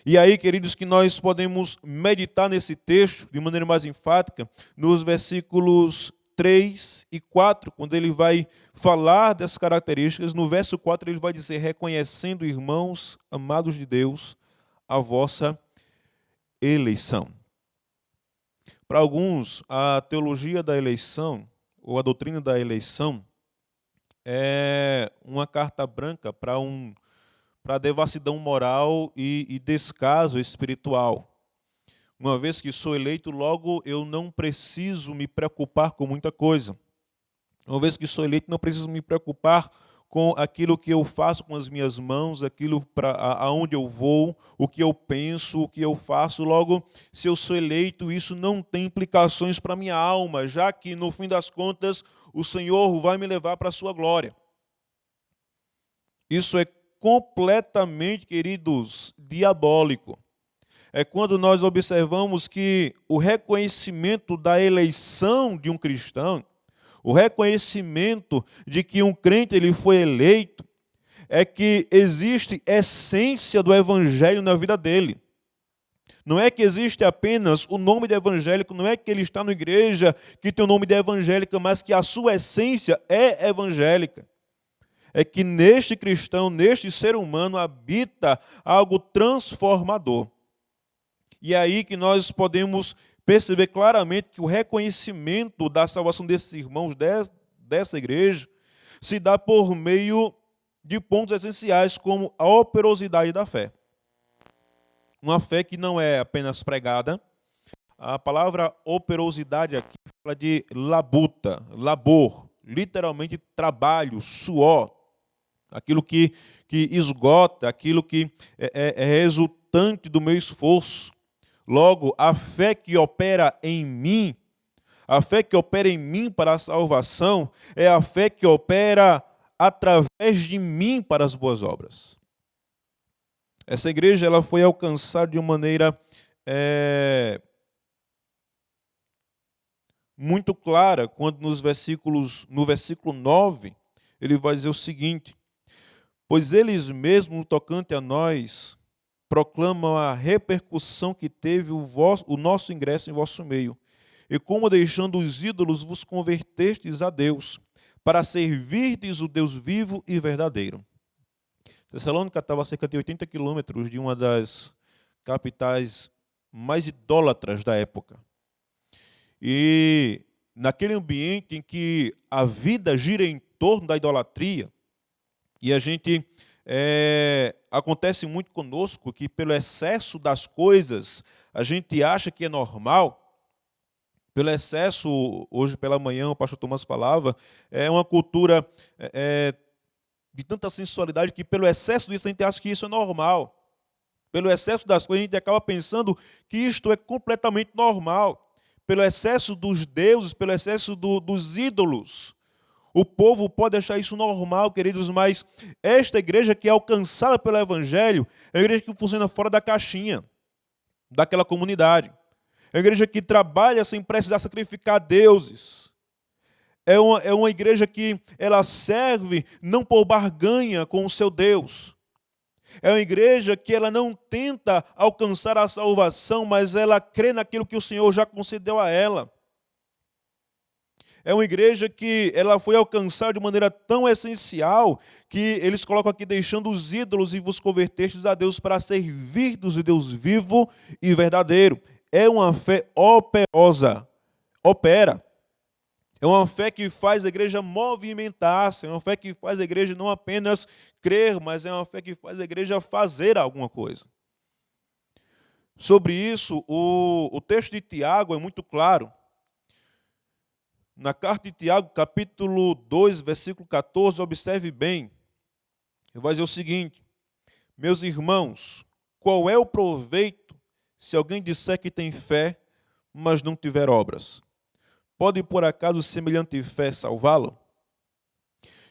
E aí, queridos, que nós podemos meditar nesse texto de maneira mais enfática nos versículos 3 e 4, quando ele vai falar dessas características. No verso 4 ele vai dizer: reconhecendo, irmãos amados de Deus, a vossa eleição. Para alguns, a teologia da eleição, ou a doutrina da eleição, é uma carta branca para a devassidão moral e descaso espiritual. Uma vez que sou eleito, logo eu não preciso me preocupar com muita coisa. Uma vez que sou eleito, não preciso me preocupar com aquilo que eu faço com as minhas mãos, aquilo aonde eu vou, o que eu penso, o que eu faço. Logo, se eu sou eleito, isso não tem implicações para a minha alma, já que, no fim das contas, o Senhor vai me levar para a sua glória. Isso é completamente, queridos, diabólico. É quando nós observamos que o reconhecimento da eleição de um cristão, o reconhecimento de que um crente ele foi eleito, é que existe essência do evangelho na vida dele. Não é que existe apenas o nome de evangélico, não é que ele está na igreja que tem o nome de evangélica, mas que a sua essência é evangélica. É que neste cristão, neste ser humano, habita algo transformador. E é aí que nós podemos perceber claramente que o reconhecimento da salvação desses irmãos dessa igreja se dá por meio de pontos essenciais, como a operosidade da fé. Uma fé que não é apenas pregada. A palavra operosidade aqui fala de labuta, labor, literalmente trabalho, suor. Aquilo que esgota, aquilo que é resultante do meu esforço. Logo, a fé que opera em mim, a fé que opera em mim para a salvação, é a fé que opera através de mim para as boas obras. Essa igreja ela foi alcançada de uma maneira muito clara, quando no versículo 9, ele vai dizer o seguinte: pois eles mesmos, no tocante a nós, proclamam a repercussão que teve o nosso ingresso em vosso meio, e como deixando os ídolos vos convertestes a Deus, para servirdes o Deus vivo e verdadeiro. Tessalônica estava a cerca de 80 quilômetros de uma das capitais mais idólatras da época. E naquele ambiente em que a vida gira em torno da idolatria, e a gente acontece muito conosco que pelo excesso das coisas a gente acha que é normal. Pelo excesso, hoje pela manhã o pastor Tomás falava, é uma cultura de tanta sensualidade que pelo excesso disso a gente acha que isso é normal. Pelo excesso das coisas a gente acaba pensando que isto é completamente normal. Pelo excesso dos deuses, pelo excesso dos ídolos. O povo pode achar isso normal, queridos, mas esta igreja que é alcançada pelo Evangelho é a igreja que funciona fora da caixinha, daquela comunidade. É uma igreja que trabalha sem precisar sacrificar deuses. É uma igreja que ela serve não por barganha com o seu Deus. É uma igreja que ela não tenta alcançar a salvação, mas ela crê naquilo que o Senhor já concedeu a ela. É uma igreja que ela foi alcançada de maneira tão essencial que eles colocam aqui, deixando os ídolos e vos convertestes a Deus para servirdes o Deus vivo e verdadeiro. É uma fé operosa, opera. É uma fé que faz a igreja movimentar-se, é uma fé que faz a igreja não apenas crer, mas é uma fé que faz a igreja fazer alguma coisa. Sobre isso, o texto de Tiago é muito claro. Na carta de Tiago, capítulo 2, versículo 14, observe bem. Ele vai dizer o seguinte: meus irmãos, qual é o proveito se alguém disser que tem fé, mas não tiver obras? Pode, por acaso, semelhante fé salvá-lo?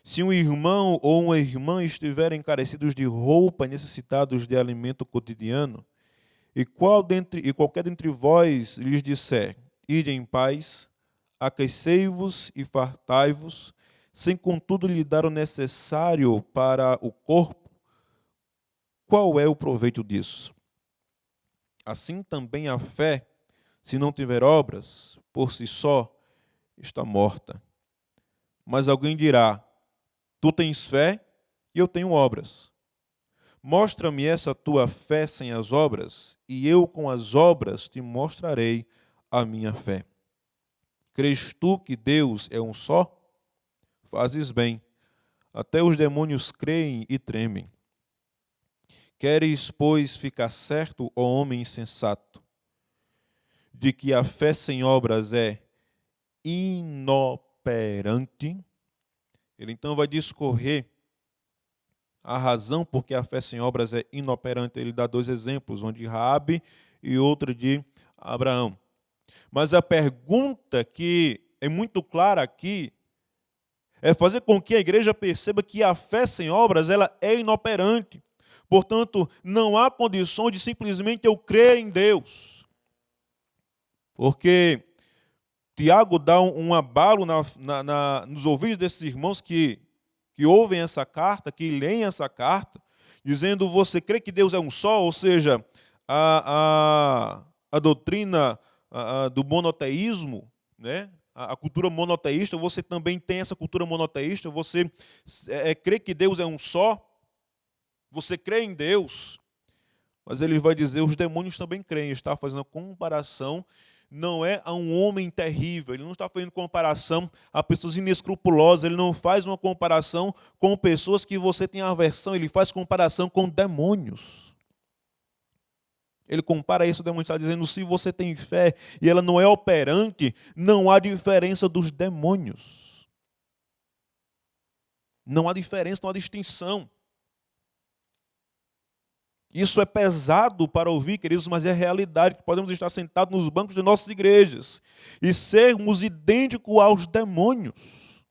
Se um irmão ou uma irmã estiverem carecidos de roupa e necessitados de alimento cotidiano, e qualquer dentre vós lhes disser, ide em paz, aquecei-vos e fartai-vos, sem contudo lhe dar o necessário para o corpo, qual é o proveito disso? Assim também a fé, se não tiver obras, por si só, está morta. Mas alguém dirá, tu tens fé e eu tenho obras. Mostra-me essa tua fé sem as obras, e eu com as obras te mostrarei a minha fé. Crês tu que Deus é um só? Fazes bem. Até os demônios creem e tremem. Queres, pois, ficar certo, ó homem insensato, de que a fé sem obras é inoperante? Ele então vai discorrer a razão porque a fé sem obras é inoperante. Ele dá dois exemplos, um de Raabe e outro de Abraão. Mas a pergunta que é muito clara aqui é fazer com que a igreja perceba que a fé sem obras ela é inoperante. Portanto, não há condição de simplesmente eu crer em Deus. Porque Tiago dá um abalo nos ouvidos desses irmãos que ouvem essa carta, que leem essa carta, dizendo, você crê que Deus é um só? Ou seja, a doutrina do monoteísmo, né? A cultura monoteísta, você também tem essa cultura monoteísta, você crê que Deus é um só? Você crê em Deus? Mas ele vai dizer, os demônios também creem. Ele está fazendo a comparação, não é a um homem terrível, ele não está fazendo comparação a pessoas inescrupulosas, ele não faz uma comparação com pessoas que você tem aversão, ele faz comparação com demônios. Ele compara isso, o demônio está dizendo, se você tem fé e ela não é operante, não há diferença dos demônios. Não há diferença, não há distinção. Isso é pesado para ouvir, queridos, mas é realidade que podemos estar sentados nos bancos de nossas igrejas e sermos idênticos aos demônios.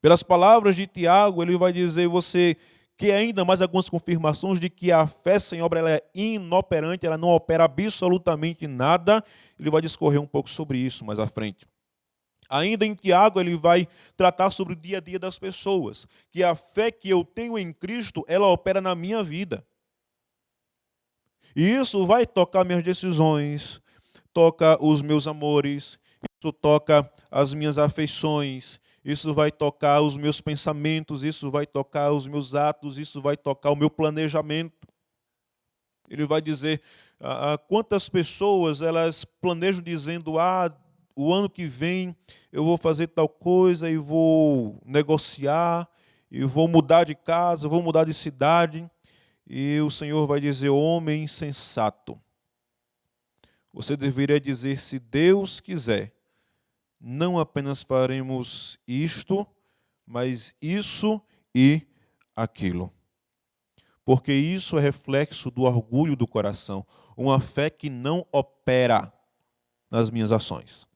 Pelas palavras de Tiago, ele vai dizer, você quer ainda mais algumas confirmações de que a fé sem obra ela é inoperante, ela não opera absolutamente nada. Ele vai discorrer um pouco sobre isso mais à frente. Ainda em Tiago, ele vai tratar sobre o dia a dia das pessoas, que a fé que eu tenho em Cristo, ela opera na minha vida. E isso vai tocar minhas decisões, toca os meus amores, isso toca as minhas afeições, isso vai tocar os meus pensamentos, isso vai tocar os meus atos, isso vai tocar o meu planejamento. Ele vai dizer, quantas pessoas elas planejam dizendo, o ano que vem eu vou fazer tal coisa e vou negociar, e vou mudar de casa, vou mudar de cidade. E o Senhor vai dizer, homem insensato, você deveria dizer, se Deus quiser, não apenas faremos isto, mas isso e aquilo. Porque isso é reflexo do orgulho do coração, uma fé que não opera nas minhas ações.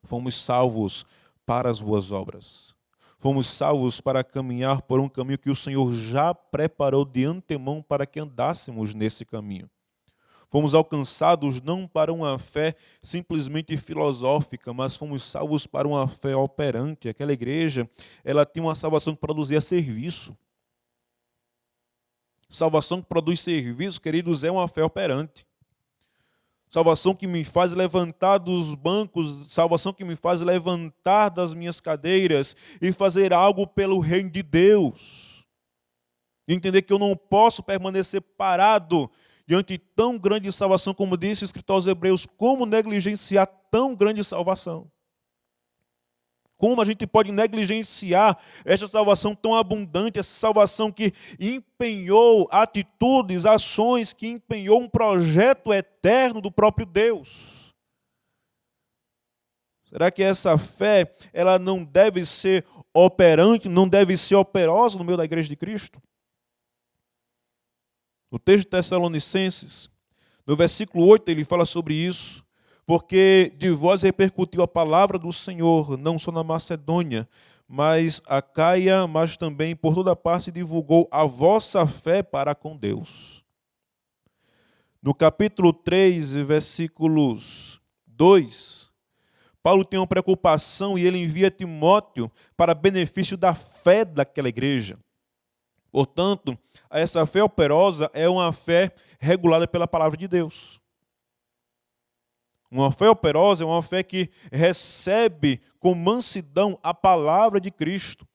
Fomos salvos para as boas obras. Fomos salvos para caminhar por um caminho que o Senhor já preparou de antemão para que andássemos nesse caminho. Fomos alcançados não para uma fé simplesmente filosófica, mas fomos salvos para uma fé operante. Aquela igreja, ela tinha uma salvação que produzia serviço. Salvação que produz serviço, queridos, é uma fé operante. Salvação que me faz levantar dos bancos, salvação que me faz levantar das minhas cadeiras e fazer algo pelo reino de Deus. Entender que eu não posso permanecer parado diante de tão grande salvação, como disse o escritor aos Hebreus, como negligenciar tão grande salvação? Como a gente pode negligenciar esta salvação tão abundante, essa salvação que empenhou atitudes, ações, que empenhou um projeto eterno do próprio Deus? Será que essa fé, ela não deve ser operante, não deve ser operosa no meio da igreja de Cristo? No texto de Tessalonicenses, no versículo 8, ele fala sobre isso. Porque de vós repercutiu a palavra do Senhor, não só na Macedônia, mas Acaia, mas também por toda parte divulgou a vossa fé para com Deus. No capítulo 3, versículos 2, Paulo tem uma preocupação e ele envia Timóteo para benefício da fé daquela igreja. Portanto, essa fé operosa é uma fé regulada pela palavra de Deus. Uma fé operosa é uma fé que recebe com mansidão a palavra de Cristo.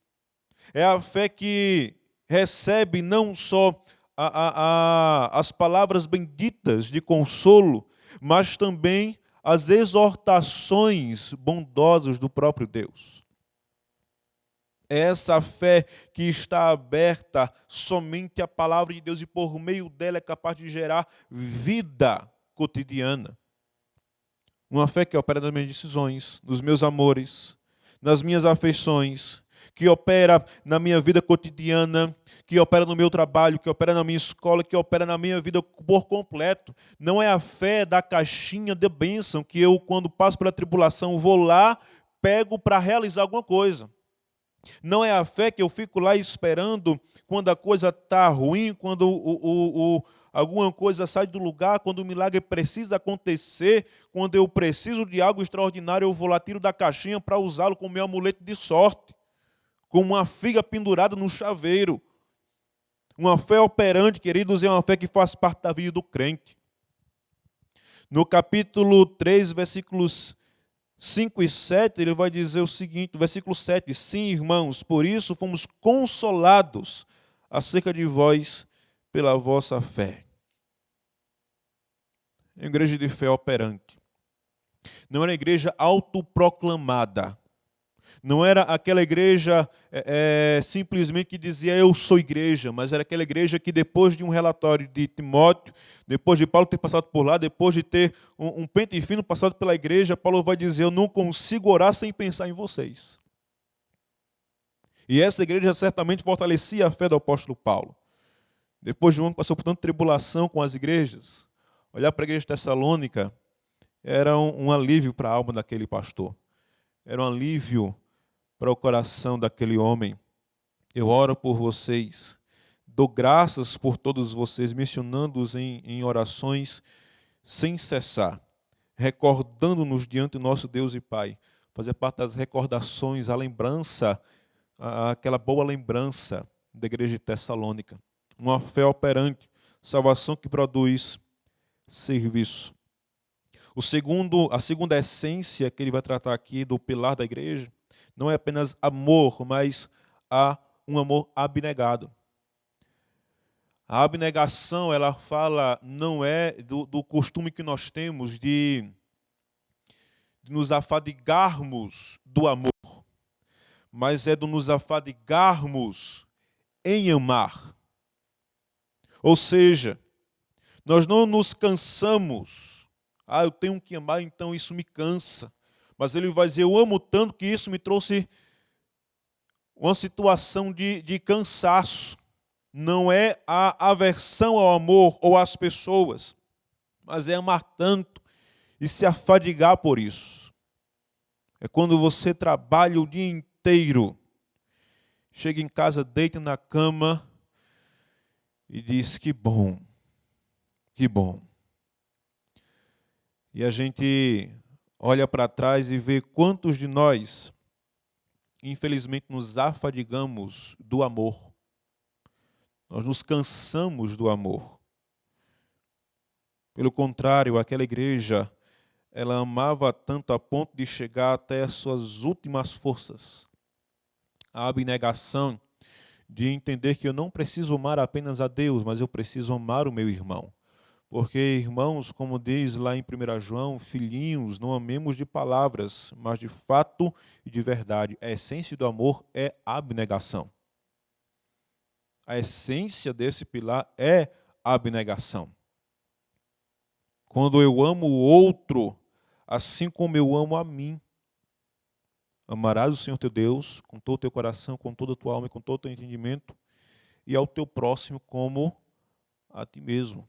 É a fé que recebe não só as palavras benditas de consolo, mas também as exortações bondosas do próprio Deus. É essa fé que está aberta somente à palavra de Deus e por meio dela é capaz de gerar vida cotidiana. Uma fé que opera nas minhas decisões, nos meus amores, nas minhas afeições, que opera na minha vida cotidiana, que opera no meu trabalho, que opera na minha escola, que opera na minha vida por completo. Não é a fé da caixinha de bênção que eu, quando passo pela tribulação, vou lá, pego para realizar alguma coisa. Não é a fé que eu fico lá esperando quando a coisa está ruim, quando alguma coisa sai do lugar, quando o milagre precisa acontecer, quando eu preciso de algo extraordinário, eu vou lá, tiro da caixinha para usá-lo como meu amuleto de sorte, como uma figa pendurada no chaveiro. Uma fé operante, queridos, é uma fé que faz parte da vida do crente. No capítulo 3, versículos 5 e 7, ele vai dizer o seguinte, versículo 7, sim, irmãos, por isso fomos consolados acerca de vós pela vossa fé. É uma igreja de fé operante. Não era igreja autoproclamada. Não era aquela igreja simplesmente que dizia eu sou igreja, mas era aquela igreja que depois de um relatório de Timóteo, depois de Paulo ter passado por lá, depois de ter um pente fino passado pela igreja, Paulo vai dizer, eu não consigo orar sem pensar em vocês. E essa igreja certamente fortalecia a fé do apóstolo Paulo. Depois de um ano que passou por tanta tribulação com as igrejas, olhar para a igreja de Tessalônica era um alívio para a alma daquele pastor. Era um alívio para o coração daquele homem. Eu oro por vocês, dou graças por todos vocês, mencionando-os em orações sem cessar, recordando-nos diante do nosso Deus e Pai, fazer parte das recordações, a lembrança, aquela boa lembrança da igreja de Tessalônica. Uma fé operante, salvação que produz serviço. A segunda essência que ele vai tratar aqui do pilar da igreja não é apenas amor, mas há um amor abnegado. A abnegação, ela fala, não é do costume que nós temos de nos afadigarmos do amor, mas é de nos afadigarmos em amar. Ou seja, nós não nos cansamos. Eu tenho que amar, então isso me cansa. Mas ele vai dizer, eu amo tanto que isso me trouxe uma situação de cansaço. Não é a aversão ao amor ou às pessoas, mas é amar tanto e se afadigar por isso. É quando você trabalha o dia inteiro, chega em casa, deita na cama e diz, que bom, que bom. E a gente olha para trás e vê quantos de nós, infelizmente, nos afadigamos do amor. Nós nos cansamos do amor. Pelo contrário, aquela igreja, ela amava tanto a ponto de chegar até as suas últimas forças. A abnegação de entender que eu não preciso amar apenas a Deus, mas eu preciso amar o meu irmão. Porque, irmãos, como diz lá em 1 João, filhinhos, não amemos de palavras, mas de fato e de verdade. A essência do amor é a abnegação. A essência desse pilar é a abnegação. Quando eu amo o outro, assim como eu amo a mim, amarás o Senhor teu Deus com todo o teu coração, com toda a tua alma e com todo o teu entendimento, e ao teu próximo como a ti mesmo.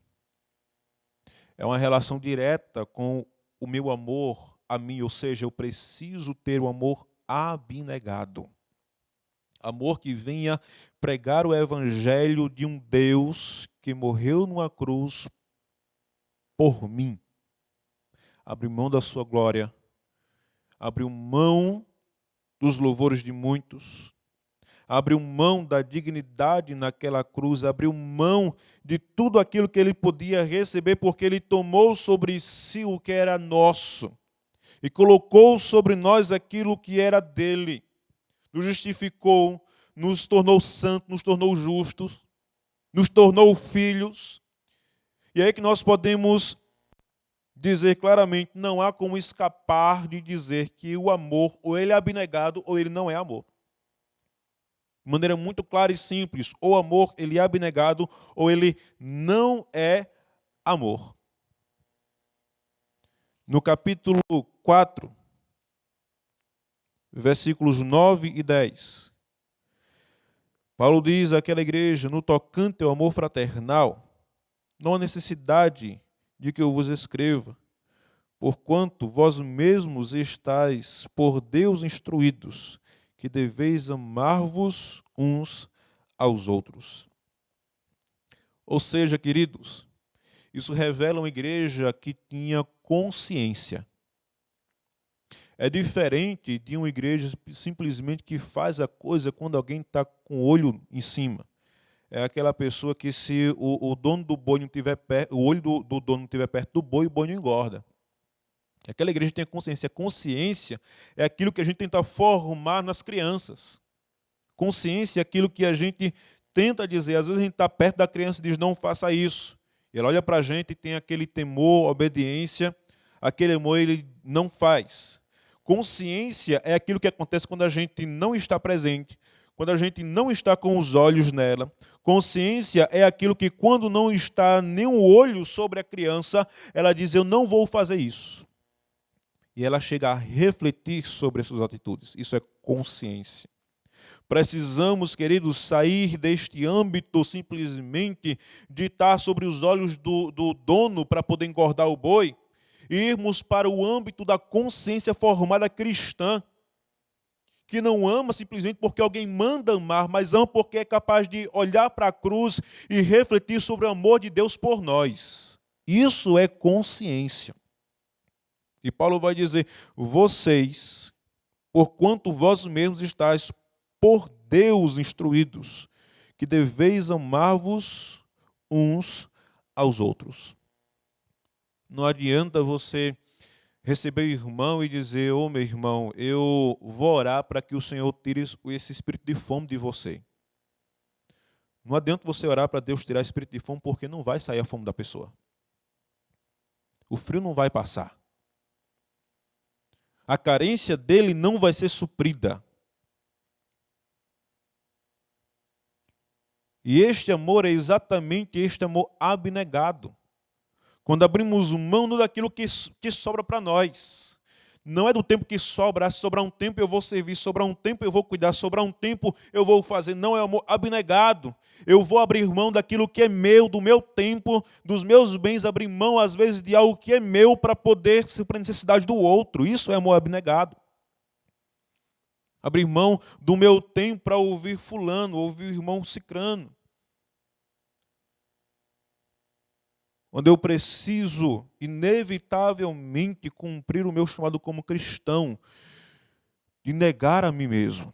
É uma relação direta com o meu amor a mim, ou seja, eu preciso ter o amor abnegado. Amor que venha pregar o evangelho de um Deus que morreu numa cruz por mim. Abriu mão da sua glória, abriu mão dos louvores de muitos, abriu mão da dignidade naquela cruz, abriu mão de tudo aquilo que ele podia receber, porque ele tomou sobre si o que era nosso e colocou sobre nós aquilo que era dele. Nos justificou, nos tornou santos, nos tornou justos, nos tornou filhos. E é aí que nós podemos dizer claramente, não há como escapar de dizer que o amor, ou ele é abnegado, ou ele não é amor. De maneira muito clara e simples, o amor, ele é abnegado, ou ele não é amor. No capítulo 4, versículos 9 e 10, Paulo diz àquela igreja, no tocante ao amor fraternal, não há necessidade de que eu vos escreva, porquanto vós mesmos estáis por Deus instruídos, que deveis amar-vos uns aos outros. Ou seja, queridos, isso revela uma igreja que tinha consciência. É diferente de uma igreja simplesmente que faz a coisa quando alguém está com o olho em cima. É aquela pessoa que se o dono do boi não tiver perto, o olho do dono não estiver perto do boi, o boi não engorda. Aquela igreja tem consciência. A consciência é aquilo que a gente tenta formar nas crianças. Consciência é aquilo que a gente tenta dizer. Às vezes a gente está perto da criança e diz, não faça isso. E ela olha para a gente e tem aquele temor, obediência. Aquele amor ele não faz. Consciência é aquilo que acontece quando a gente não está presente, quando a gente não está com os olhos nela. Consciência é aquilo que quando não está nenhum olho sobre a criança, ela diz, eu não vou fazer isso. E ela chega a refletir sobre as suas atitudes. Isso é consciência. Precisamos, queridos, sair deste âmbito simplesmente de estar sobre os olhos do dono para poder engordar o boi, e irmos para o âmbito da consciência formada cristã, que não ama simplesmente porque alguém manda amar, mas ama porque é capaz de olhar para a cruz e refletir sobre o amor de Deus por nós. Isso é consciência. E Paulo vai dizer, vocês, porquanto vós mesmos estáis por Deus instruídos, que deveis amar-vos uns aos outros. Não adianta você receber o irmão e dizer, ô meu irmão, eu vou orar para que o Senhor tire esse espírito de fome de você. Não adianta você orar para Deus tirar esse espírito de fome, porque não vai sair a fome da pessoa. O frio não vai passar. A carência dele não vai ser suprida. E este amor é exatamente este amor abnegado. Quando abrimos mão não daquilo que sobra para nós. Não é do tempo que sobra, se sobrar um tempo eu vou servir, sobrar um tempo eu vou cuidar, sobrar um tempo eu vou fazer. Não, é amor abnegado. Eu vou abrir mão daquilo que é meu, do meu tempo, dos meus bens, abrir mão às vezes de algo que é meu para poder suprir a necessidade do outro. Isso é amor abnegado. Abrir mão do meu tempo para ouvir fulano, ouvir o irmão cicrano. onde eu preciso, inevitavelmente, cumprir o meu chamado como cristão, de negar a mim mesmo.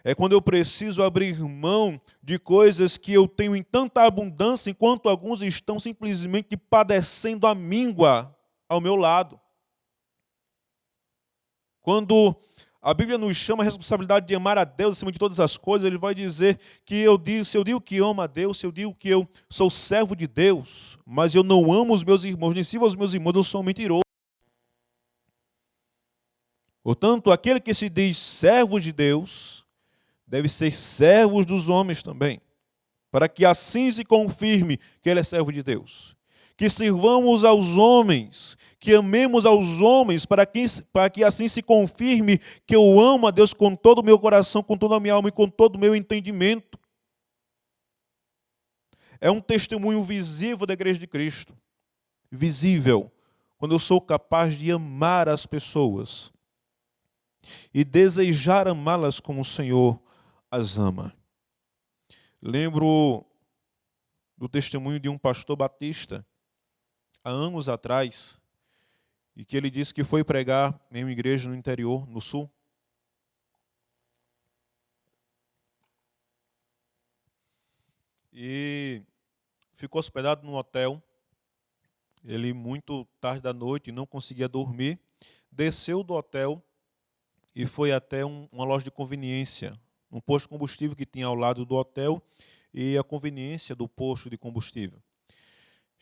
É quando eu preciso abrir mão de coisas que eu tenho em tanta abundância, enquanto alguns estão simplesmente padecendo a míngua ao meu lado. Quando a Bíblia nos chama a responsabilidade de amar a Deus acima de todas as coisas, ele vai dizer que se eu digo que amo a Deus, se eu digo que eu sou servo de Deus, mas eu não amo os meus irmãos, nem sirvo aos meus irmãos, eu sou um mentiroso. Portanto, aquele que se diz servo de Deus, deve ser servo dos homens também, para que assim se confirme que ele é servo de Deus. Que sirvamos aos homens, que amemos aos homens, para que assim se confirme que eu amo a Deus com todo o meu coração, com toda a minha alma e com todo o meu entendimento. É um testemunho visível da Igreja de Cristo. Visível, quando eu sou capaz de amar as pessoas e desejar amá-las como o Senhor as ama. Lembro do testemunho de um pastor batista, há anos atrás, e que ele disse que foi pregar em uma igreja no interior, no sul. E ficou hospedado num hotel. Ele, muito tarde da noite, não conseguia dormir. Desceu do hotel e foi até uma loja de conveniência, um posto de combustível que tinha ao lado do hotel e a conveniência do posto de combustível.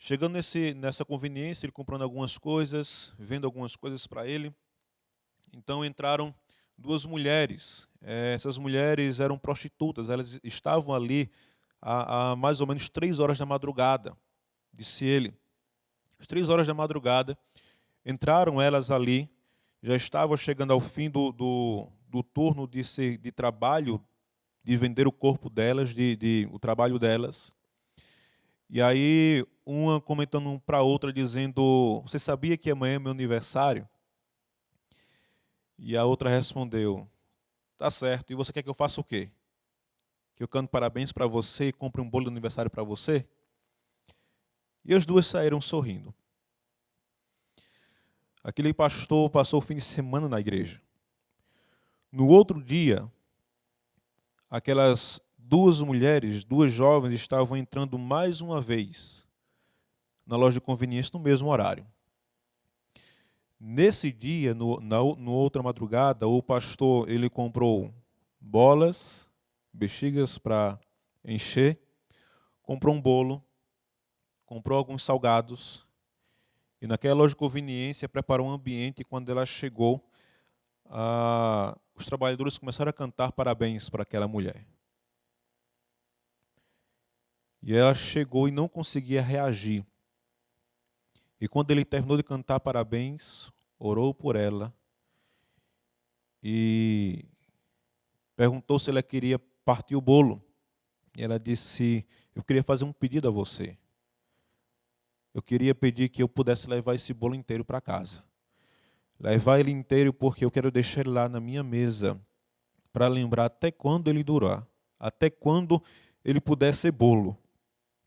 Chegando nessa conveniência, ele comprando algumas coisas, vendo algumas coisas para ele. Então entraram duas mulheres. Essas mulheres eram prostitutas, elas estavam ali há mais ou menos 3 horas da madrugada, disse ele. Às 3 horas da madrugada, entraram elas ali, já estava chegando ao fim do turno de trabalho, de vender o corpo delas, o trabalho delas. E aí, uma comentando para a outra, dizendo, você sabia que amanhã é meu aniversário? E a outra respondeu, tá certo, e você quer que eu faça o quê? Que eu canto parabéns para você e compre um bolo de aniversário para você? E as duas saíram sorrindo. Aquele pastor passou o fim de semana na igreja. No outro dia, aquelas duas mulheres, duas jovens, estavam entrando mais uma vez na loja de conveniência no mesmo horário. Nesse dia, no outra madrugada, o pastor ele comprou bolas, bexigas para encher, comprou um bolo, comprou alguns salgados e naquela loja de conveniência preparou um ambiente e quando ela chegou, os trabalhadores começaram a cantar parabéns para aquela mulher. E ela chegou e não conseguia reagir. E quando ele terminou de cantar parabéns, orou por ela e perguntou se ela queria partir o bolo. E ela disse, eu queria fazer um pedido a você. Eu queria pedir que eu pudesse levar esse bolo inteiro para casa. Levar ele inteiro porque eu quero deixar ele lá na minha mesa para lembrar até quando ele durar, até quando ele puder ser bolo.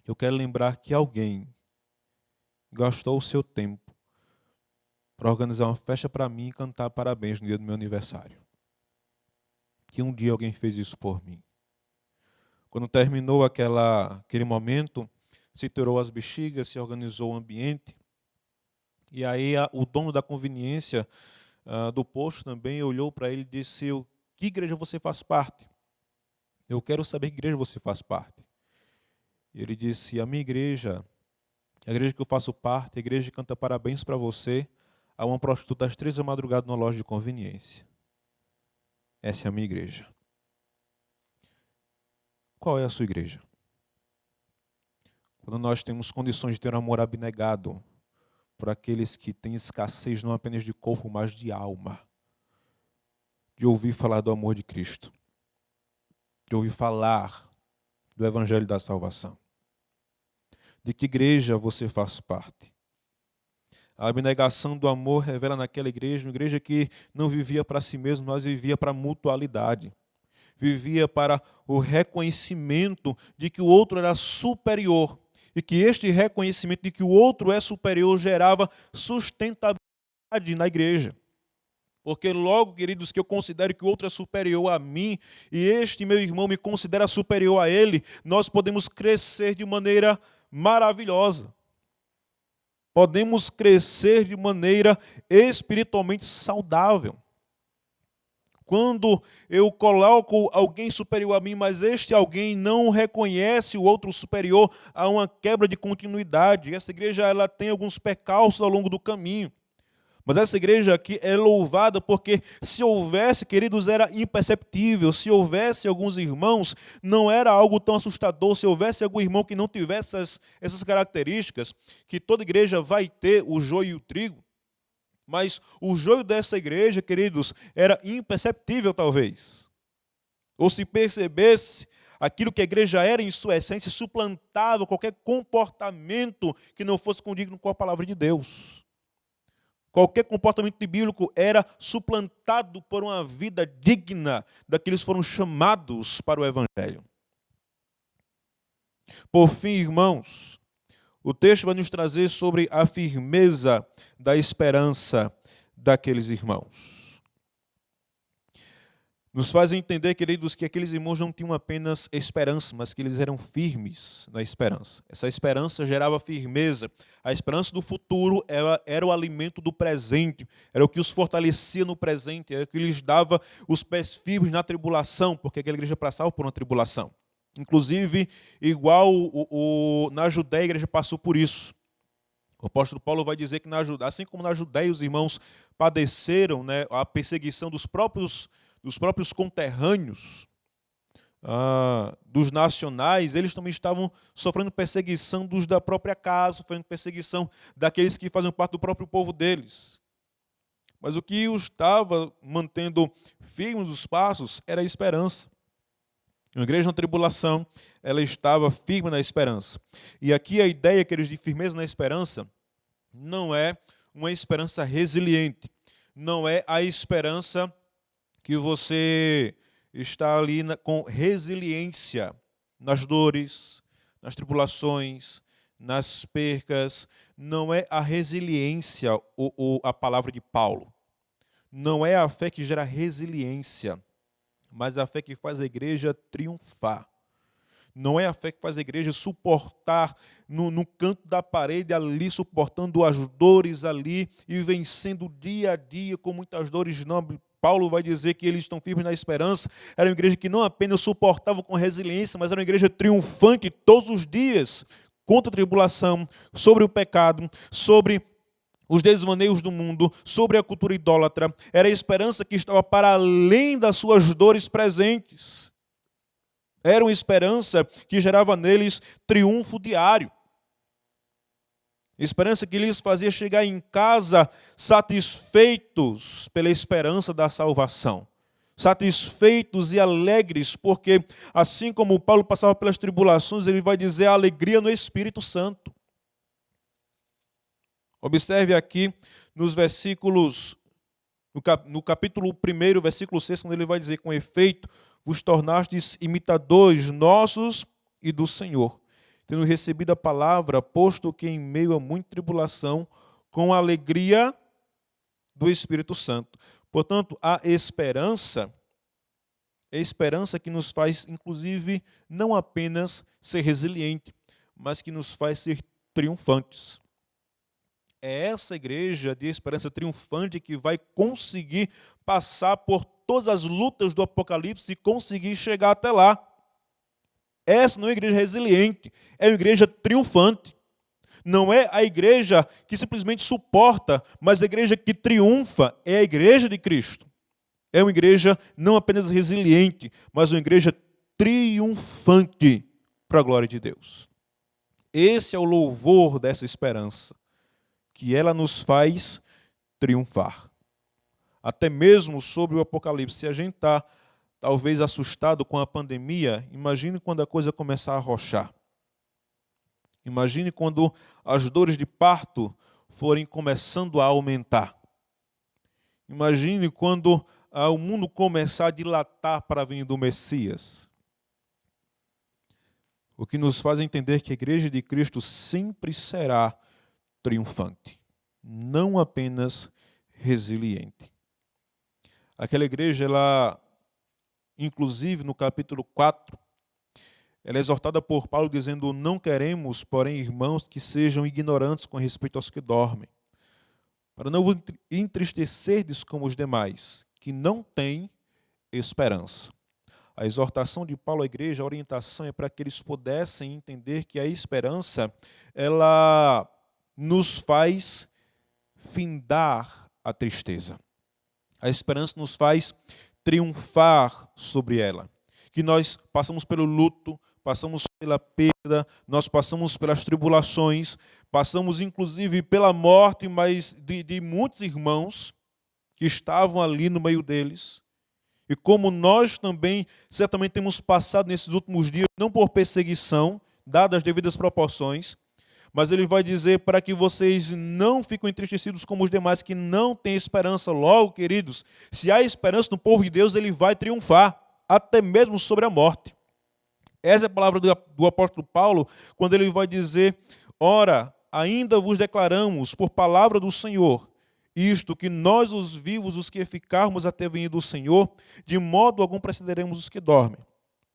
Eu quero lembrar que alguém gastou o seu tempo para organizar uma festa para mim e cantar parabéns no dia do meu aniversário. Que um dia alguém fez isso por mim. Quando terminou aquele momento, se tirou as bexigas, se organizou o ambiente. E aí o dono da conveniência do posto também olhou para ele e disse, que igreja você faz parte? Eu quero saber que igreja você faz parte. E ele disse, a minha igreja, a igreja que eu faço parte, a igreja que canta parabéns para você, a uma prostituta às 3 da madrugada numa loja de conveniência. Essa é a minha igreja. Qual é a sua igreja? Quando nós temos condições de ter um amor abnegado por aqueles que têm escassez não apenas de corpo, mas de alma, de ouvir falar do amor de Cristo, de ouvir falar do Evangelho da salvação. De que igreja você faz parte? A abnegação do amor revela naquela igreja, uma igreja que não vivia para si mesmo, mas vivia para a mutualidade. Vivia para o reconhecimento de que o outro era superior E que este reconhecimento de que o outro é superior gerava sustentabilidade na igreja. Porque logo, queridos, que eu considero que o outro é superior a mim e este meu irmão me considera superior a ele, nós podemos crescer de maneira maravilhosa. Podemos crescer de maneira espiritualmente saudável. Quando eu coloco alguém superior a mim, mas este alguém não reconhece o outro superior, há uma quebra de continuidade. Essa igreja ela tem alguns percalços ao longo do caminho. Mas essa igreja aqui é louvada porque se houvesse, queridos, era imperceptível. Se houvesse alguns irmãos, não era algo tão assustador. Se houvesse algum irmão que não tivesse essas características, que toda igreja vai ter o joio e o trigo, mas o joio dessa igreja, queridos, era imperceptível talvez. Ou se percebesse, aquilo que a igreja era em sua essência suplantava qualquer comportamento que não fosse condigno com a palavra de Deus. Qualquer comportamento bíblico era suplantado por uma vida digna daqueles que foram chamados para o Evangelho. Por fim, irmãos, o texto vai nos trazer sobre a firmeza da esperança daqueles irmãos. Nos faz entender, queridos, que aqueles irmãos não tinham apenas esperança, mas que eles eram firmes na esperança. Essa esperança gerava firmeza. A esperança do futuro era o alimento do presente, era o que os fortalecia no presente, era o que lhes dava os pés firmes na tribulação, porque aquela igreja passava por uma tribulação. Inclusive, igual na Judéia, a igreja passou por isso. O apóstolo Paulo vai dizer que, assim como na Judéia, os irmãos padeceram, né, a perseguição dos próprios conterrâneos, dos nacionais, eles também estavam sofrendo perseguição dos da própria casa, sofrendo perseguição daqueles que faziam parte do próprio povo deles. Mas o que os estava mantendo firmes nos passos era a esperança. A igreja na tribulação, ela estava firme na esperança. E aqui a ideia, queridos, de firmeza na esperança não é uma esperança resiliente, não é a esperança que você está ali com resiliência nas dores, nas tribulações, nas percas. Não é a resiliência a palavra de Paulo. Não é a fé que gera resiliência, mas a fé que faz a igreja triunfar. Não é a fé que faz a igreja suportar no canto da parede ali, suportando as dores ali e vencendo dia a dia com muitas dores. Não, Paulo vai dizer que eles estão firmes na esperança. Era uma igreja que não apenas suportava com resiliência, mas era uma igreja triunfante todos os dias contra a tribulação, sobre o pecado, sobre os desvaneios do mundo, sobre a cultura idólatra. Era a esperança que estava para além das suas dores presentes. Era uma esperança que gerava neles triunfo diário. Esperança que lhes fazia chegar em casa satisfeitos pela esperança da salvação. Satisfeitos e alegres, porque assim como Paulo passava pelas tribulações, ele vai dizer a alegria no Espírito Santo. Observe aqui nos versículos, no capítulo 1, versículo 6, quando ele vai dizer, com efeito, vos tornastes imitadores nossos e do Senhor, tendo recebido a palavra, posto que em meio a muita tribulação, com a alegria do Espírito Santo. Portanto, a esperança é a esperança que nos faz, inclusive, não apenas ser resiliente, mas que nos faz ser triunfantes. É essa igreja de esperança triunfante que vai conseguir passar por todas as lutas do Apocalipse e conseguir chegar até lá. Essa não é uma igreja resiliente, é uma igreja triunfante. Não é a igreja que simplesmente suporta, mas a igreja que triunfa é a igreja de Cristo. É uma igreja não apenas resiliente, mas uma igreja triunfante para a glória de Deus. Esse é o louvor dessa esperança, que ela nos faz triunfar. Até mesmo sobre o Apocalipse. Se a gente está talvez assustado com a pandemia, imagine quando a coisa começar a arrochar. Imagine quando as dores de parto forem começando a aumentar. Imagine quando o mundo começar a dilatar para a vinda do Messias. o que nos faz entender que a igreja de Cristo sempre será triunfante, não apenas resiliente. Aquela igreja, ela, inclusive no capítulo 4, ela é exortada por Paulo dizendo: não queremos, porém, irmãos, que sejam ignorantes com respeito aos que dormem, para não vos entristecerdes como os demais, que não têm esperança. A exortação de Paulo à igreja, a orientação é para que eles pudessem entender que a esperança, ela nos faz findar a tristeza. A esperança nos faz triunfar sobre ela. Que nós passamos pelo luto, passamos pela perda, nós passamos pelas tribulações, passamos inclusive pela morte, mas de muitos irmãos que estavam ali no meio deles. E como nós também certamente temos passado nesses últimos dias, não por perseguição, dadas as devidas proporções, mas ele vai dizer para que vocês não fiquem entristecidos como os demais, que não têm esperança. Logo, queridos, se há esperança no povo de Deus, ele vai triunfar, até mesmo sobre a morte. Essa é a palavra do apóstolo Paulo, quando ele vai dizer: ora, ainda vos declaramos por palavra do Senhor, isto, que nós os vivos, os que ficarmos até venir do Senhor, de modo algum precederemos os que dormem.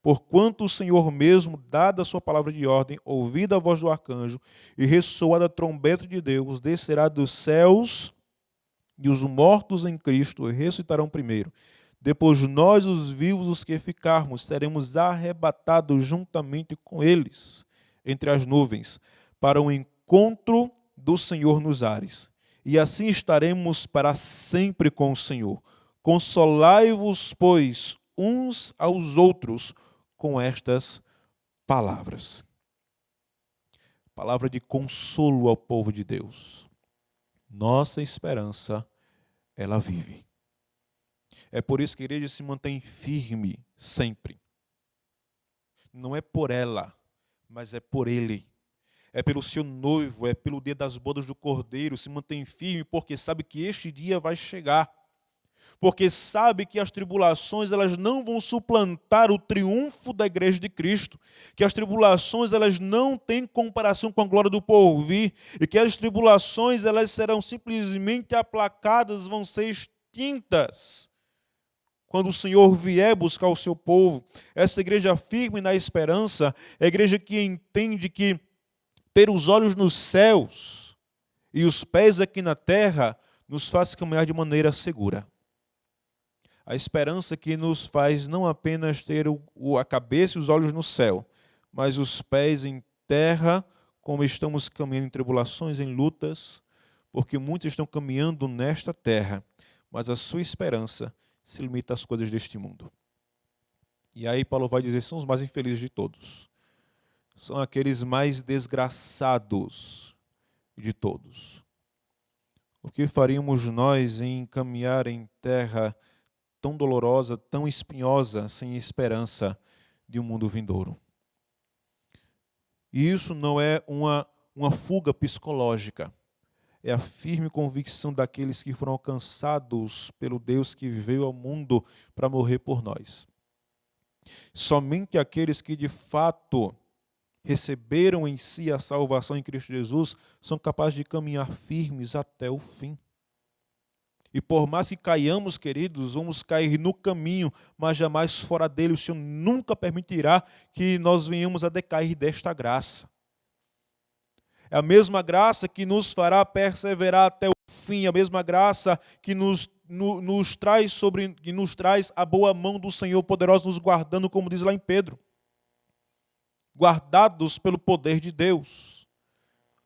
Porquanto o Senhor mesmo, dada a sua palavra de ordem, ouvida a voz do arcanjo e ressoada a trombeta de Deus, descerá dos céus, e os mortos em Cristo ressuscitarão primeiro. Depois nós, os vivos, os que ficarmos, seremos arrebatados juntamente com eles, entre as nuvens, para o encontro do Senhor nos ares. E assim estaremos para sempre com o Senhor. Consolai-vos, pois, uns aos outros com estas palavras. Palavra de consolo ao povo de Deus. Nossa esperança, ela vive. É por isso que a igreja se mantém firme sempre. Não é por ela, mas é por ele. É pelo seu noivo, é pelo dia das bodas do Cordeiro, se mantém firme porque sabe que este dia vai chegar. Porque sabe que as tribulações, elas não vão suplantar o triunfo da igreja de Cristo, que as tribulações, elas não têm comparação com a glória do porvir, e que as tribulações, elas serão simplesmente aplacadas, vão ser extintas quando o Senhor vier buscar o seu povo. Essa igreja firme na esperança é a igreja que entende que ter os olhos nos céus e os pés aqui na terra nos faz caminhar de maneira segura. A esperança que nos faz não apenas ter a cabeça e os olhos no céu, mas os pés em terra, como estamos caminhando em tribulações, em lutas, porque muitos estão caminhando nesta terra, mas a sua esperança se limita às coisas deste mundo. E aí Paulo vai dizer: são os mais infelizes de todos. São aqueles mais desgraçados de todos. O que faríamos nós em caminhar em terra tão dolorosa, tão espinhosa, sem esperança de um mundo vindouro? E isso não é uma fuga psicológica. É a firme convicção daqueles que foram alcançados pelo Deus que veio ao mundo para morrer por nós. Somente aqueles que de fato receberam em si a salvação em Cristo Jesus são capazes de caminhar firmes até o fim. E por mais que caiamos, queridos, vamos cair no caminho, mas jamais fora dele. O Senhor nunca permitirá que nós venhamos a decair desta graça. É a mesma graça que nos fará perseverar até o fim, a mesma graça que nos traz a boa mão do Senhor poderoso, nos guardando, como diz lá em Pedro. Guardados pelo poder de Deus,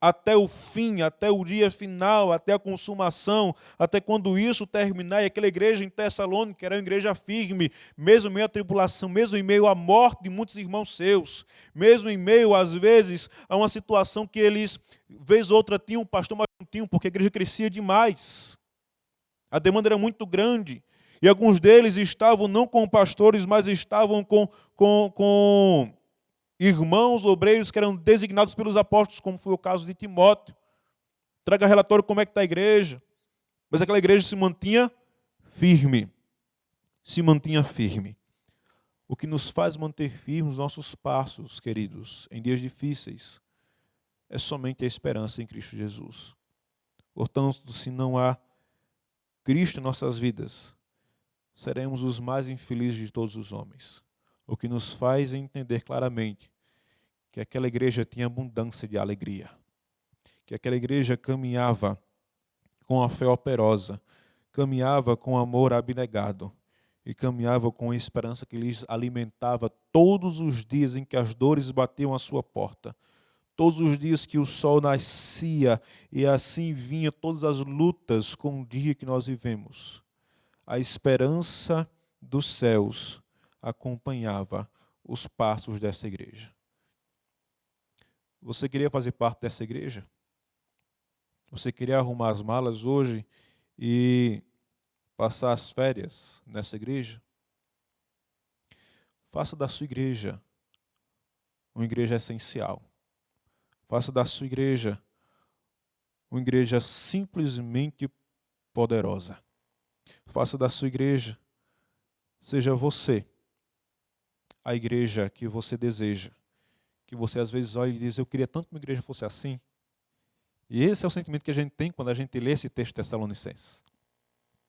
até o fim, até o dia final, até a consumação, até quando isso terminar. E aquela igreja em Tessalônica era uma igreja firme, mesmo em meio à tribulação, mesmo em meio à morte de muitos irmãos seus, mesmo em meio, às vezes, a uma situação que eles, vez ou outra, tinham um pastor, mas não tinham, porque a igreja crescia demais. A demanda era muito grande, e alguns deles estavam não com pastores, mas estavam com irmãos obreiros que eram designados pelos apóstolos, como foi o caso de Timóteo. Traga relatório como é que está a igreja. Mas aquela igreja se mantinha firme. Se mantinha firme. O que nos faz manter firmes os nossos passos, queridos, em dias difíceis, é somente a esperança em Cristo Jesus. Portanto, se não há Cristo em nossas vidas, seremos os mais infelizes de todos os homens. O que nos faz entender claramente que aquela igreja tinha abundância de alegria, que aquela igreja caminhava com a fé operosa, caminhava com amor abnegado e caminhava com a esperança que lhes alimentava todos os dias em que as dores batiam à sua porta, todos os dias que o sol nascia e assim vinha todas as lutas com o dia que nós vivemos. A esperança dos céus acompanhava os passos dessa igreja. Você queria fazer parte dessa igreja? Você queria arrumar as malas hoje e passar as férias nessa igreja? Faça da sua igreja uma igreja essencial. Faça da sua igreja uma igreja simplesmente poderosa. Faça da sua igreja, seja você, a igreja que você deseja. Que você às vezes olha e diz, eu queria tanto que uma igreja fosse assim. E esse é o sentimento que a gente tem quando a gente lê esse texto de Tessalonicenses.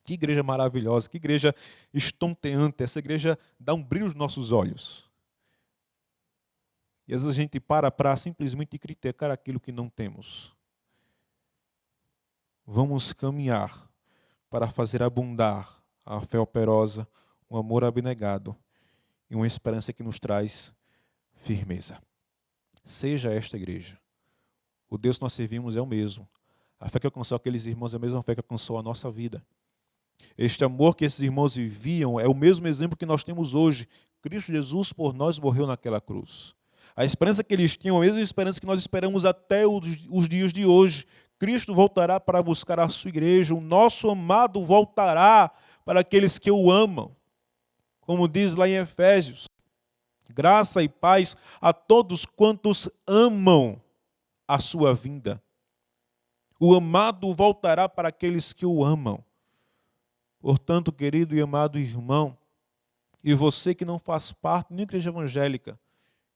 Que igreja maravilhosa, que igreja estonteante, essa igreja dá um brilho nos nossos olhos. E às vezes a gente para simplesmente criticar aquilo que não temos. Vamos caminhar para fazer abundar a fé operosa, um amor abnegado e uma esperança que nos traz firmeza. Seja esta igreja. O Deus que nós servimos é o mesmo. A fé que alcançou aqueles irmãos é a mesma fé que alcançou a nossa vida. Este amor que esses irmãos viviam é o mesmo exemplo que nós temos hoje. Cristo Jesus por nós morreu naquela cruz. A esperança que eles tinham é a mesma esperança que nós esperamos até os dias de hoje. Cristo voltará para buscar a sua igreja. O nosso amado voltará para aqueles que o amam. Como diz lá em Efésios. Graça e paz a todos quantos amam a sua vinda. O amado voltará para aqueles que o amam. Portanto, querido e amado irmão, e você que não faz parte da igreja evangélica,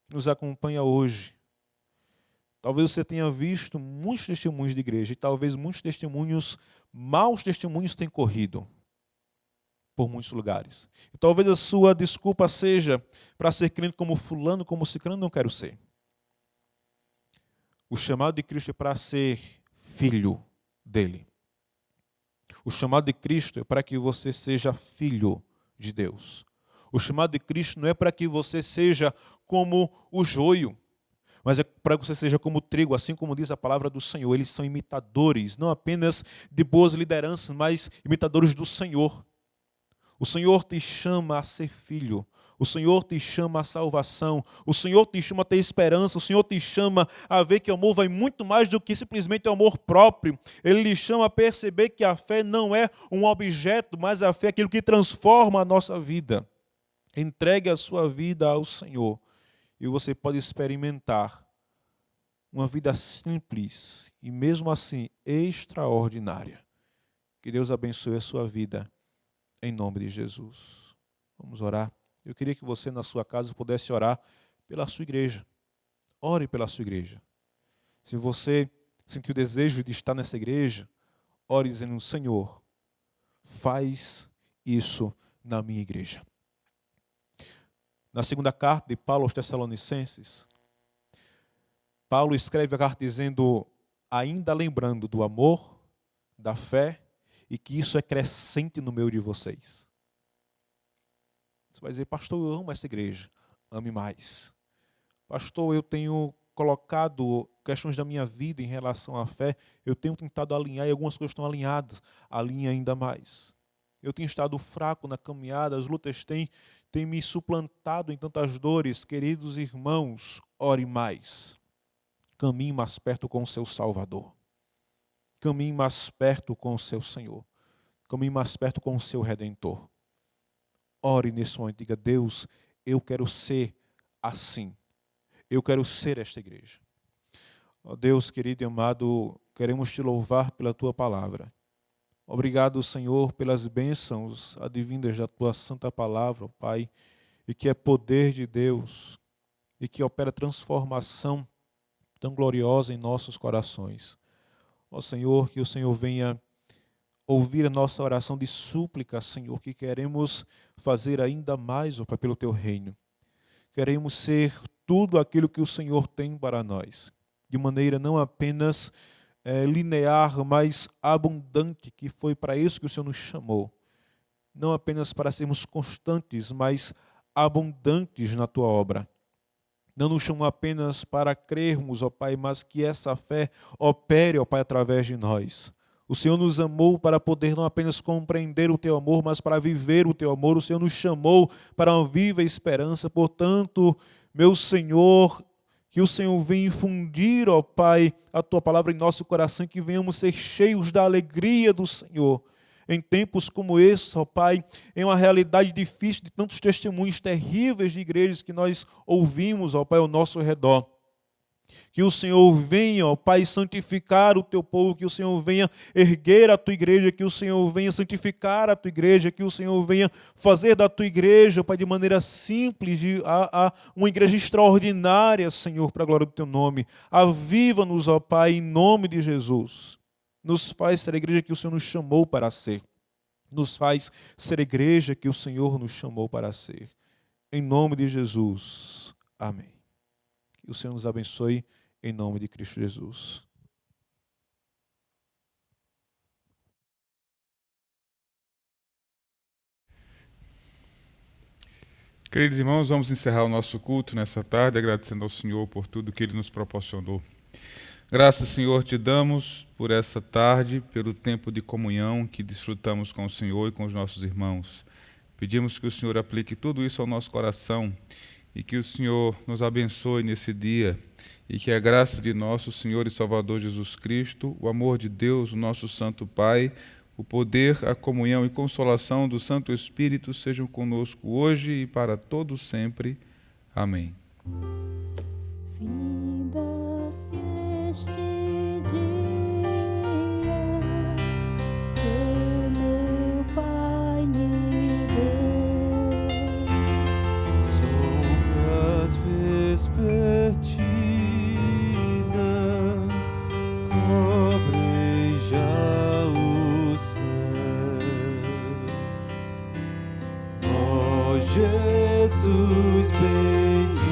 que nos acompanha hoje, talvez você tenha visto muitos testemunhos de igreja, e talvez muitos testemunhos, maus testemunhos tenham corrido por muitos lugares. E talvez a sua desculpa seja para ser crente como fulano, como ciclano, não quero ser. O chamado de Cristo é para ser filho dele. O chamado de Cristo é para que você seja filho de Deus. O chamado de Cristo não é para que você seja como o joio, mas é para que você seja como o trigo, assim como diz a palavra do Senhor. Eles são imitadores, não apenas de boas lideranças, mas imitadores do Senhor. O Senhor te chama a ser filho. O Senhor te chama à salvação. O Senhor te chama a ter esperança. O Senhor te chama a ver que o amor vai muito mais do que simplesmente o amor próprio. Ele lhe chama a perceber que a fé não é um objeto, mas a fé é aquilo que transforma a nossa vida. Entregue a sua vida ao Senhor e você pode experimentar uma vida simples e mesmo assim extraordinária. Que Deus abençoe a sua vida em nome de Jesus. Vamos orar. Eu queria que você na sua casa pudesse orar pela sua igreja. Ore pela sua igreja. Se você sentiu o desejo de estar nessa igreja, ore dizendo, Senhor, faz isso na minha igreja. Na segunda carta de Paulo aos Tessalonicenses, Paulo escreve a carta dizendo, ainda lembrando do amor, da fé, e que isso é crescente no meio de vocês. Você vai dizer, pastor, eu amo essa igreja. Ame mais. Pastor, eu tenho colocado questões da minha vida em relação à fé, eu tenho tentado alinhar e algumas coisas estão alinhadas. Alinhe ainda mais. Eu tenho estado fraco na caminhada, as lutas têm me suplantado em tantas dores. Queridos irmãos, ore mais. Caminhe mais perto com o seu Salvador. Caminhe mais perto com o seu Senhor. Caminhe mais perto com o seu Redentor. Ore nesse momento, diga, Deus, eu quero ser assim. Eu quero ser esta igreja. Ó Deus, querido e amado, queremos te louvar pela tua palavra. Obrigado, Senhor, pelas bênçãos advindas da tua santa palavra, Pai. e que é poder de Deus e que opera transformação tão gloriosa em nossos corações. Ó Senhor, que o Senhor venha ouvir a nossa oração de súplica, Senhor, que queremos fazer ainda mais, ó Pai, pelo Teu reino. Queremos ser tudo aquilo que o Senhor tem para nós, de maneira não apenas linear, mas abundante, que foi para isso que o Senhor nos chamou. Não apenas para sermos constantes, mas abundantes na Tua obra. Não nos chamou apenas para crermos, ó Pai, mas que essa fé opere, ó Pai, através de nós. O Senhor nos amou para poder não apenas compreender o Teu amor, mas para viver o Teu amor. O Senhor nos chamou para uma viva esperança. Portanto, meu Senhor, que o Senhor venha infundir, ó Pai, a Tua palavra em nosso coração, que venhamos ser cheios da alegria do Senhor. Em tempos como esse, ó Pai, em uma realidade difícil de tantos testemunhos terríveis de igrejas que nós ouvimos, ó Pai, ao nosso redor. Que o Senhor venha, ó Pai, santificar o Teu povo, que o Senhor venha erguer a Tua igreja, que o Senhor venha santificar a Tua igreja, que o Senhor venha fazer da Tua igreja, ó Pai, de maneira simples, uma igreja extraordinária, Senhor, para a glória do Teu nome. Aviva-nos, ó Pai, em nome de Jesus. Nos faz ser a igreja que o Senhor nos chamou para ser. Nos faz ser a igreja que o Senhor nos chamou para ser. Em nome de Jesus. Amém. Que o Senhor nos abençoe em nome de Cristo Jesus. Queridos irmãos, vamos encerrar o nosso culto nessa tarde, agradecendo ao Senhor por tudo que Ele nos proporcionou. Graças, Senhor, te damos por essa tarde, pelo tempo de comunhão que desfrutamos com o Senhor e com os nossos irmãos. Pedimos que o Senhor aplique tudo isso ao nosso coração e que o Senhor nos abençoe nesse dia e que a graça de nosso Senhor e Salvador Jesus Cristo, o amor de Deus, o nosso Santo Pai, o poder, a comunhão e consolação do Santo Espírito sejam conosco hoje e para todos sempre. Amém. Finda-se este dia que meu Pai me deu. Sobre as vespertinas cobrem já o céu. Ó Jesus bendito,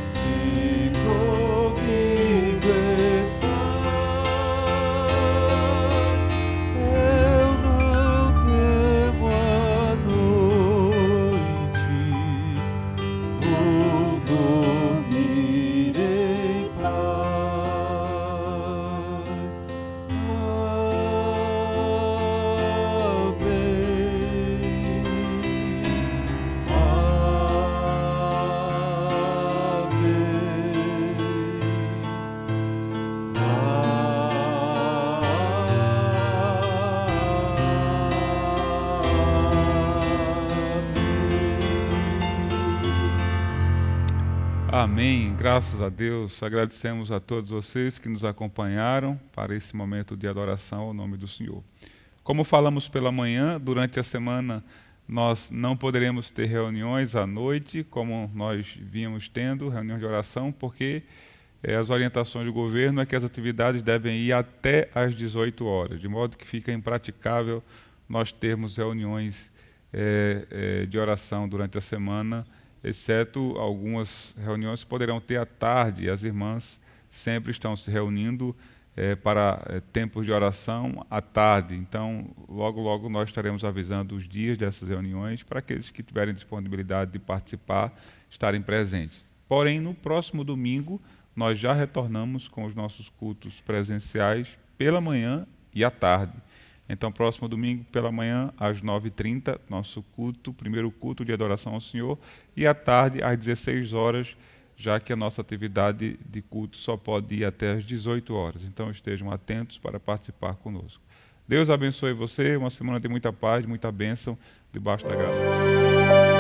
se comigo estás, eu não temo a noite, vou dormir em paz. Amém. Graças a Deus. Agradecemos a todos vocês que nos acompanharam para esse momento de adoração ao nome do Senhor. Como falamos pela manhã, durante a semana nós não poderemos ter reuniões à noite, como nós vínhamos tendo, reuniões de oração, porque as orientações do governo é que as atividades devem ir até às 18 horas, de modo que fica impraticável nós termos reuniões de oração durante a semana, exceto algumas reuniões que poderão ter à tarde. As irmãs sempre estão se reunindo para tempos de oração à tarde. Então, logo, logo nós estaremos avisando os dias dessas reuniões para aqueles que tiverem disponibilidade de participar, estarem presentes. Porém, no próximo domingo, nós já retornamos com os nossos cultos presenciais pela manhã e à tarde. Então, próximo domingo, pela manhã, às 9h30, nosso culto, primeiro culto de adoração ao Senhor, e à tarde, às 16 horas, já que a nossa atividade de culto só pode ir até às 18 horas. Então, estejam atentos para participar conosco. Deus abençoe você, uma semana de muita paz, muita bênção, debaixo da graça de Deus.